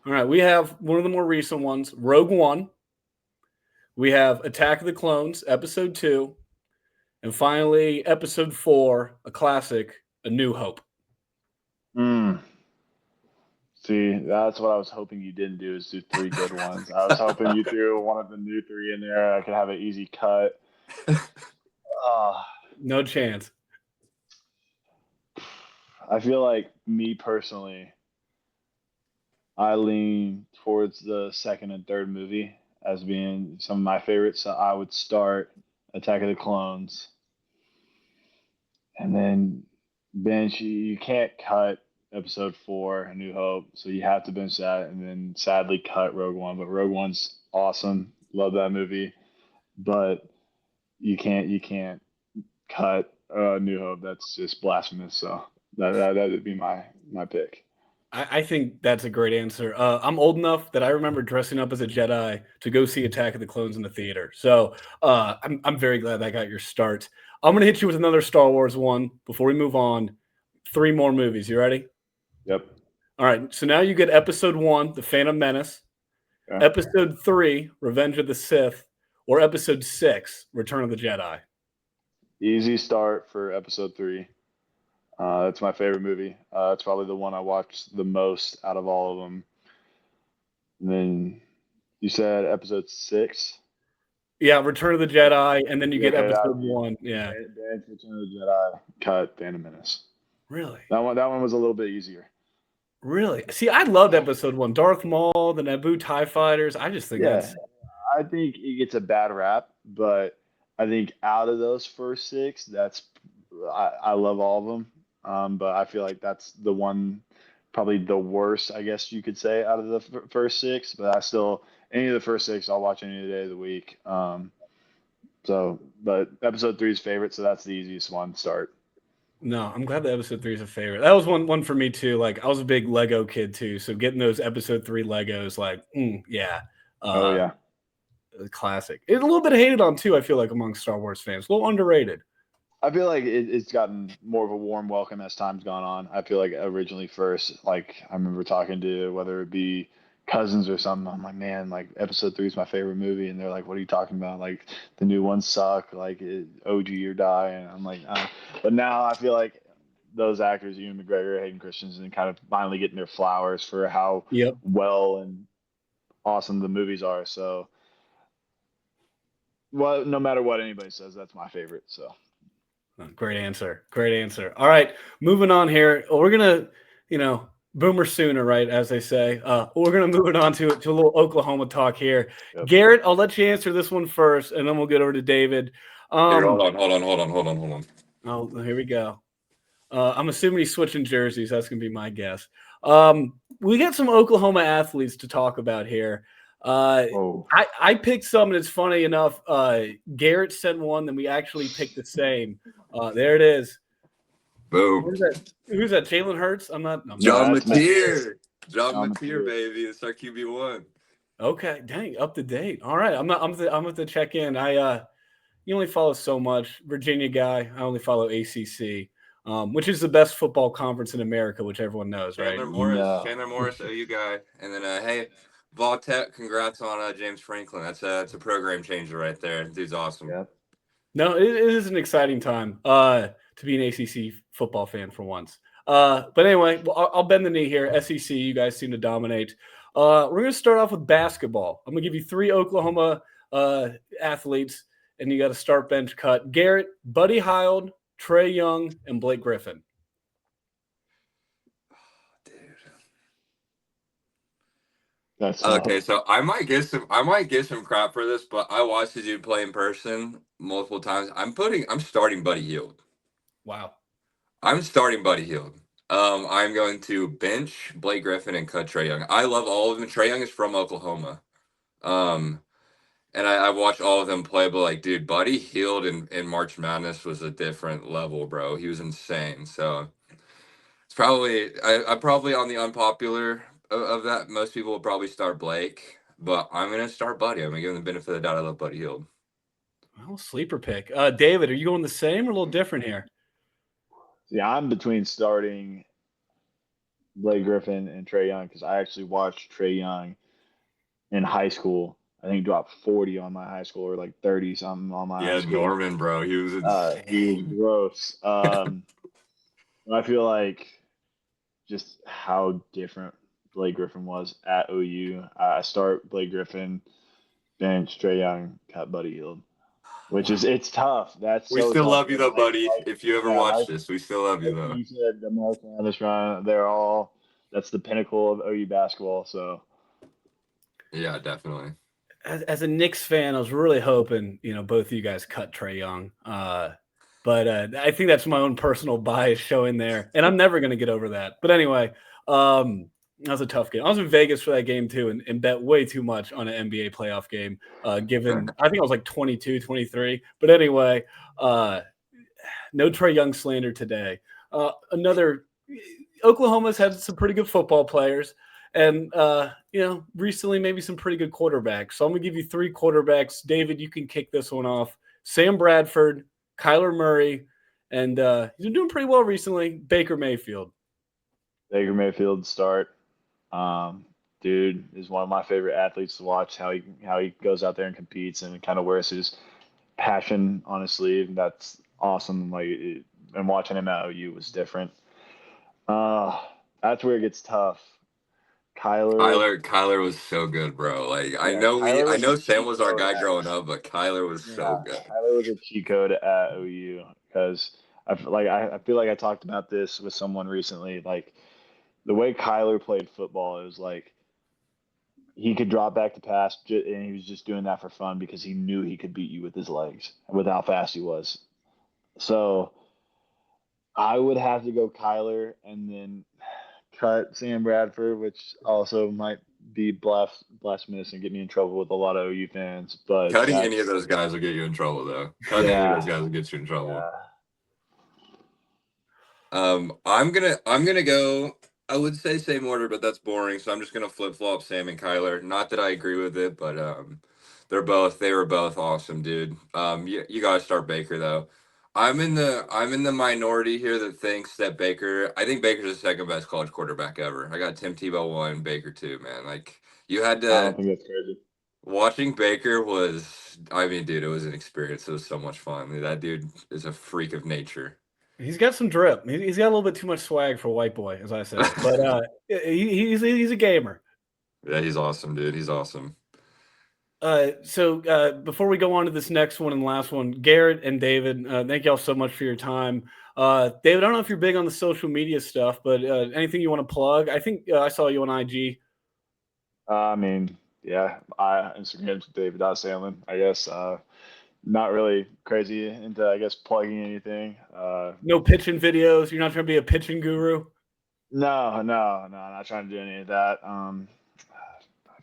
All right, we have one of the more recent ones, Rogue One. We have Attack of the Clones, Episode 2. And finally, Episode 4, a classic, A New Hope. See, that's what I was hoping you didn't do, is do 3 good ones. I was hoping you threw one of the new 3 in there. I could have an easy cut. No chance. I feel like me personally, I lean towards the second and third movie as being some of my favorites. So I would start Attack of the Clones. And then bench, you can't cut Episode 4, A New Hope. So you have to bench that, and then sadly cut Rogue One. But Rogue One's awesome. Love that movie. But you can't cut New Hope. That's just blasphemous. So that would be my pick. I think that's a great answer. I'm old enough that I remember dressing up as a Jedi to go see Attack of the Clones in the theater. So I'm very glad that got your start. I'm going to hit you with another Star Wars one before we move on. 3 more movies. You ready? Yep. All right. So now you get Episode 1, The Phantom Menace, Episode 3, Revenge of the Sith, or Episode 6, Return of the Jedi. Easy start for Episode 3. That's my favorite movie. It's probably the one I watched the most out of all of them. And then you said Episode 6? Yeah, Return of the Jedi, and then you get Episode 1. Yeah. Return of the Jedi, cut Phantom Menace. Really? That one was a little bit easier. Really? See, I loved Episode 1. Darth Maul, the Naboo TIE Fighters. I just think that's... I think it gets a bad rap, but I think out of those first six, I love all of them. But I feel like that's the one, probably the worst, I guess you could say, out of the first six. But any of the first six, I'll watch any day of the week. But episode 3 is favorite, so that's the easiest one to start. No, I'm glad that episode 3 is a favorite. That was one for me too. Like I was a big Lego kid too, so getting those episode 3 Legos, like, yeah. Oh yeah. Classic. It's a little bit hated on too, I feel like, among Star Wars fans. A little underrated. I feel like it's gotten more of a warm welcome as time's gone on. I feel like originally first, like I remember talking to whether it be cousins or something. I'm like, man, like episode 3 is my favorite movie, and they're like, what are you talking about? Like the new ones suck. Like OG or die. And I'm like, but now I feel like those actors, Ewan McGregor, Hayden Christensen, kind of finally getting their flowers for how well and awesome the movies are. So, well, no matter what anybody says, that's my favorite. So. Great answer. Great answer. All right, moving on here. We're gonna, boomer sooner, right? As they say. We're gonna move it on to a little Oklahoma talk here. Yep. Garrett, I'll let you answer this one first, and then we'll get over to David. Here, hold on. Oh, here we go. I'm assuming he's switching jerseys. That's gonna be my guess. We got some Oklahoma athletes to talk about here. I picked some, and it's funny enough. Garrett sent one, then we actually picked the same. There it is. Boom. Who's that? Jalen Hurts? I'm not. John Mateer. John Mateer, baby. It's our QB1. Okay, dang, up to date. All right, I'm going to check in. You only follow so much. Virginia guy. I only follow ACC, which is the best football conference in America, which everyone knows, right? Chandler Morris, OU guy, and then hey. Voltech, congrats on James Franklin. That's a program changer right there. Dude's awesome. Yeah. No, it is an exciting time to be an ACC football fan for once. But anyway, I'll bend the knee here. SEC, you guys seem to dominate. We're going to start off with basketball. I'm going to give you 3 Oklahoma athletes, and you got a start bench cut. Garrett, Buddy Hield, Trae Young, and Blake Griffin. Okay, so I might get some crap for this, but I watched the dude play in person multiple times. I'm starting Buddy Hield. Wow. I'm starting Buddy Hield. I'm going to bench Blake Griffin and cut Trae Young. I love all of them. Trae Young is from Oklahoma. And I watched all of them play, but like, dude, Buddy Hield in March Madness was a different level, bro. He was insane. So it's probably I'm probably on the unpopular of that. Most people will probably start Blake, but I'm gonna start Buddy. I'm gonna give him the benefit of the doubt. I love Buddy Hield. Well, sleeper pick. David, are you going the same or a little different here? Yeah, I'm between starting Blake Griffin and Trae Young because I actually watched Trae Young in high school. I think dropped 40 on my high school or like 30 something on my high school. Yeah, Norman, bro, he was insane. He was gross. I feel like just how different Blake Griffin was at OU. I start Blake Griffin, bench Trae Young, cut Buddy Hield, which is it's tough. We still love you though, buddy. If you ever watch this, we still love you though. You said the American on this run, that's the pinnacle of OU basketball. So yeah, definitely. As a Knicks fan, I was really hoping both of you guys cut Trae Young. But I think that's my own personal bias showing there, and I'm never going to get over that. But anyway, that was a tough game. I was in Vegas for that game too and bet way too much on an NBA playoff game, given I think I was like 22, 23. But anyway, no Trae Young slander today. Oklahoma's had some pretty good football players and, recently maybe some pretty good quarterbacks. So I'm going to give you 3 quarterbacks. David, you can kick this one off. Sam Bradford, Kyler Murray, and he's been doing pretty well recently, Baker Mayfield. Baker Mayfield start. Dude is one of my favorite athletes to watch. How he goes out there and competes and kind of wears his passion on his sleeve. That's awesome. And watching him at OU was different. That's where it gets tough. Kyler was so good, bro. I know Sam was our guy growing up, but Kyler was so good. Kyler was a cheat code at OU because I feel like I talked about this with someone recently. Like the way Kyler played football, it was like he could drop back to pass, and he was just doing that for fun because he knew he could beat you with his legs, with how fast he was. So I would have to go Kyler and then cut Sam Bradford, which also might be blasphemous and get me in trouble with a lot of OU fans. But Cutting any of those guys will get you in trouble, though. Cutting any of those guys will get you in trouble. I'm gonna go. I would say same order, but that's boring. So I'm just gonna flip flop Sam and Kyler. Not that I agree with it, but they were both awesome, dude. You gotta start Baker though. I'm in the minority here that thinks that I think Baker's the second best college quarterback ever. I got Tim Tebow 1, Baker 2, man. Like you had to. I don't think that's crazy. Watching Baker was, I mean, dude, it was an experience. It was so much fun. That dude is a freak of nature. He's got some drip. He's got a little bit too much swag for a white boy, as I said. But he's a gamer. Yeah, he's awesome, dude. He's awesome. So before we go on to this next one and last one, Garrett and David, thank y'all so much for your time. David, I don't know if you're big on the social media stuff, but anything you want to plug? I think I saw you on IG. I mean, yeah, Instagram's David.Sandlin, I guess. Not really crazy into, I guess, plugging anything. No pitching videos? You're not trying to be a pitching guru? No, not trying to do any of that. I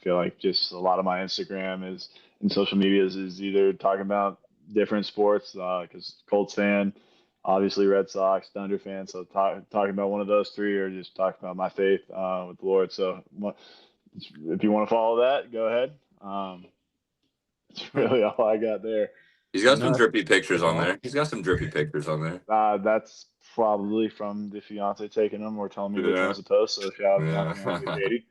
feel like just a lot of my Instagram is and social media is either talking about different sports, because Colts fan, obviously Red Sox, Thunder fan. So talking about one of those three, or just talking about my faith with the Lord. So if you want to follow that, go ahead. It's really all I got there. He's got some drippy pictures on there. That's probably from the fiance taking them or telling me which ones to post. So shout out to Katie.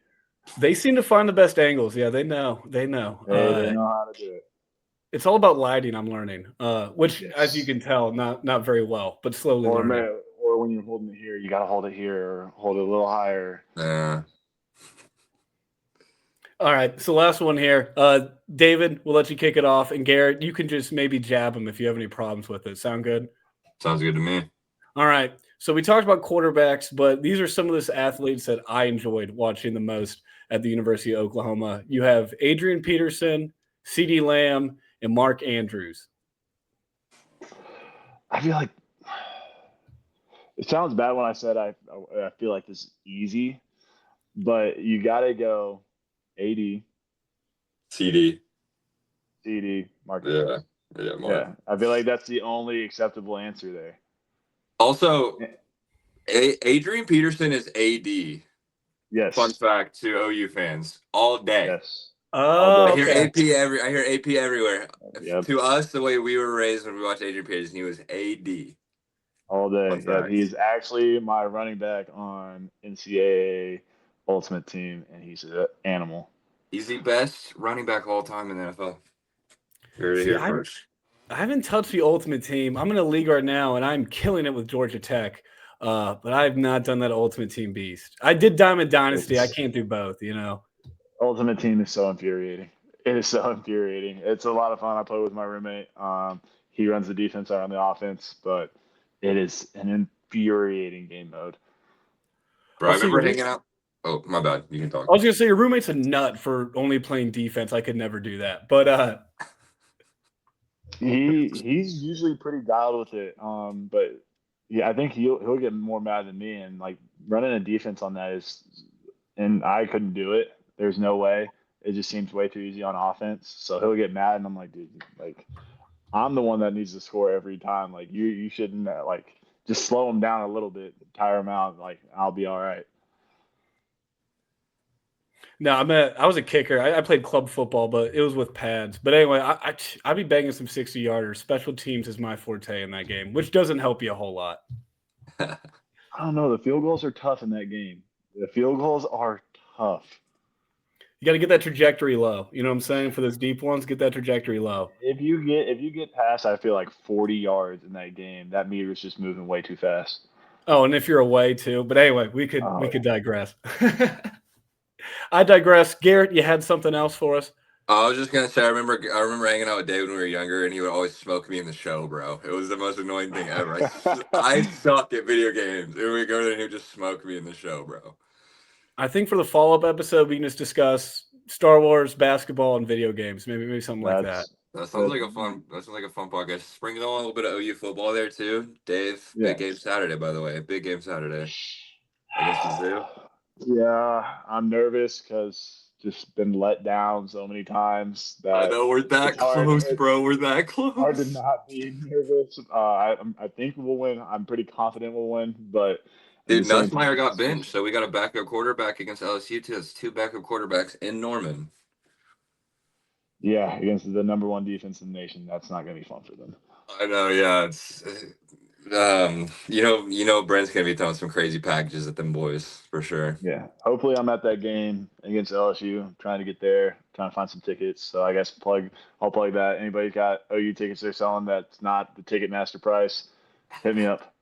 They seem to find the best angles. Yeah, they know. They know how to do it. It's all about lighting, I'm learning, which, as you can tell, not very well, but slowly learning. Or when you're holding it here, you got to hold it here or hold it a little higher. Yeah. All right, so last one here. David, we'll let you kick it off. And Garrett, you can just maybe jab him if you have any problems with it. Sound good? Sounds good to me. All right. So we talked about quarterbacks, but these are some of the athletes that I enjoyed watching the most at the University of Oklahoma. You have Adrian Peterson, CeeDee Lamb, and Mark Andrews. I feel like it sounds bad when I said I feel like this is easy, but you got to go AD, CD, Mark. Yeah, Mark. Yeah, I feel like that's the only acceptable answer there. Also, Adrian Peterson is AD. Yes. Fun fact to OU fans, all day. Yes. Oh, I hear AP everywhere. Yep. To us, the way we were raised when we watched Adrian Peterson, he was AD. All day. Fun Yeah, fact. he's actually my running back on NCAA Ultimate Team, and he's an animal. He's the best running back of all time in the NFL. You're here first. I haven't touched the Ultimate Team. I'm in a league right now, and I'm killing it with Georgia Tech. But I've not done that Ultimate Team beast. I did Diamond Dynasty. I can't do both, Ultimate Team is so infuriating. It is so infuriating. It's a lot of fun. I play with my roommate. He runs the defense, I run the offense, but it is an infuriating game mode. Bro, I remember hanging out. Oh, my bad. You can talk. I was going to say, your roommate's a nut for only playing defense. I could never do that. But he's usually pretty dialed with it. But yeah, I think he'll get more mad than me. And like running a defense on that and I couldn't do it. There's no way. It just seems way too easy on offense. So he'll get mad, and I'm like, dude, like I'm the one that needs to score every time. Like you shouldn't just slow him down a little bit, tire him out. Like I'll be all right. no, I was a kicker. I played club football, but it was with pads. But anyway, I'd be banging some 60-yarders. Special teams is my forte in that game, which doesn't help you a whole lot. I don't know. The field goals are tough in that game. The field goals are tough. You got to get that trajectory low. You know what I'm saying? For those deep ones, get that trajectory low. If you get past, I feel like 40 yards in that game, that meter's just moving way too fast. Oh, and if you're away too. But anyway, we could digress. I digress. Garrett, you had something else for us? I was just gonna say, I remember hanging out with David when we were younger, and he would always smoke me in the show, bro. It was the most annoying thing ever. I suck at video games, and we go there and he would just smoke me in the show, bro. I think for the follow-up episode, we can just discuss Star Wars, basketball, and video games. Maybe something like that. That sounds like a fun. That sounds like a fun podcast. Sprinkle on a little bit of OU football there too, Dave. Yeah. Big game Saturday, by the way. Big game Saturday against Mizzou. Yeah, I'm nervous because just been let down so many times that I know we're that close, bro. We're that close. Hard to not be nervous. I think we'll win. I'm pretty confident we'll win, but dude, Nussmeier got benched, so we got a backup quarterback against LSU too. It's 2 backup quarterbacks in Norman. Yeah, against the number 1 defense in the nation. That's not going to be fun for them. I know. Yeah, it's Brent's gonna be throwing some crazy packages at them boys for sure. Yeah, hopefully I'm at that game against LSU. Trying to get there, trying to find some tickets. So I guess I'll plug that. Anybody got OU tickets they're selling that's not the Ticketmaster price? Hit me up.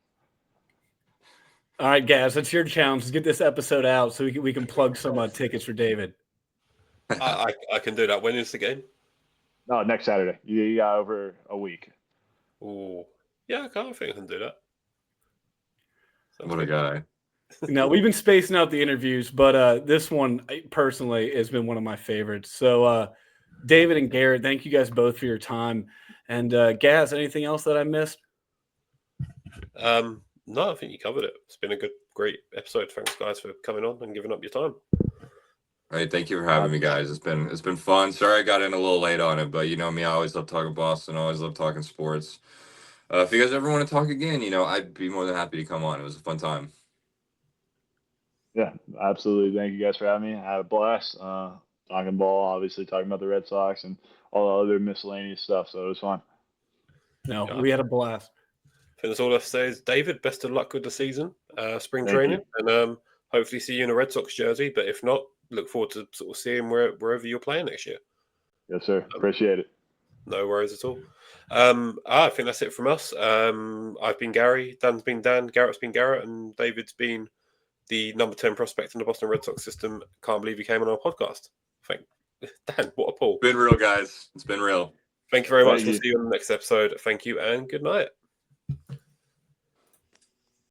All right, Gaz, that's your challenge. Let's get this episode out so we can plug some tickets for David. I can do that. When is the game? No, next Saturday. You got over a week. Oh, yeah, I think I can do that. What a guy. No, we've been spacing out the interviews, but this one personally has been one of my favorites. So, David and Garrett, thank you guys both for your time. And Gaz, anything else that I missed? No, I think you covered it. It's been a great episode. Thanks, guys, for coming on and giving up your time. All right, thank you for having me, guys. It's been fun. Sorry I got in a little late on it, but you know me, I always love talking Boston. I always love talking sports. If you guys ever want to talk again, I'd be more than happy to come on. It was a fun time. Yeah, absolutely. Thank you guys for having me. I had a blast. Talking ball, obviously talking about the Red Sox and all the other miscellaneous stuff. So it was fun. No, we had a blast. I think that's all I have to say is, David, best of luck with the season, spring training, and hopefully see you in a Red Sox jersey. But if not, look forward to sort of seeing wherever you're playing next year. Yes, sir. Appreciate it. No worries at all. I think that's it from us. I've been Gary, Dan's been Dan, Garrett's been Garrett, and David's been the number 10 prospect in the Boston Red Sox system. Can't believe he came on our podcast. Dan, what a pull. Been real, guys. It's been real. Thank you very much. We'll see you on the next episode. Thank you and good night.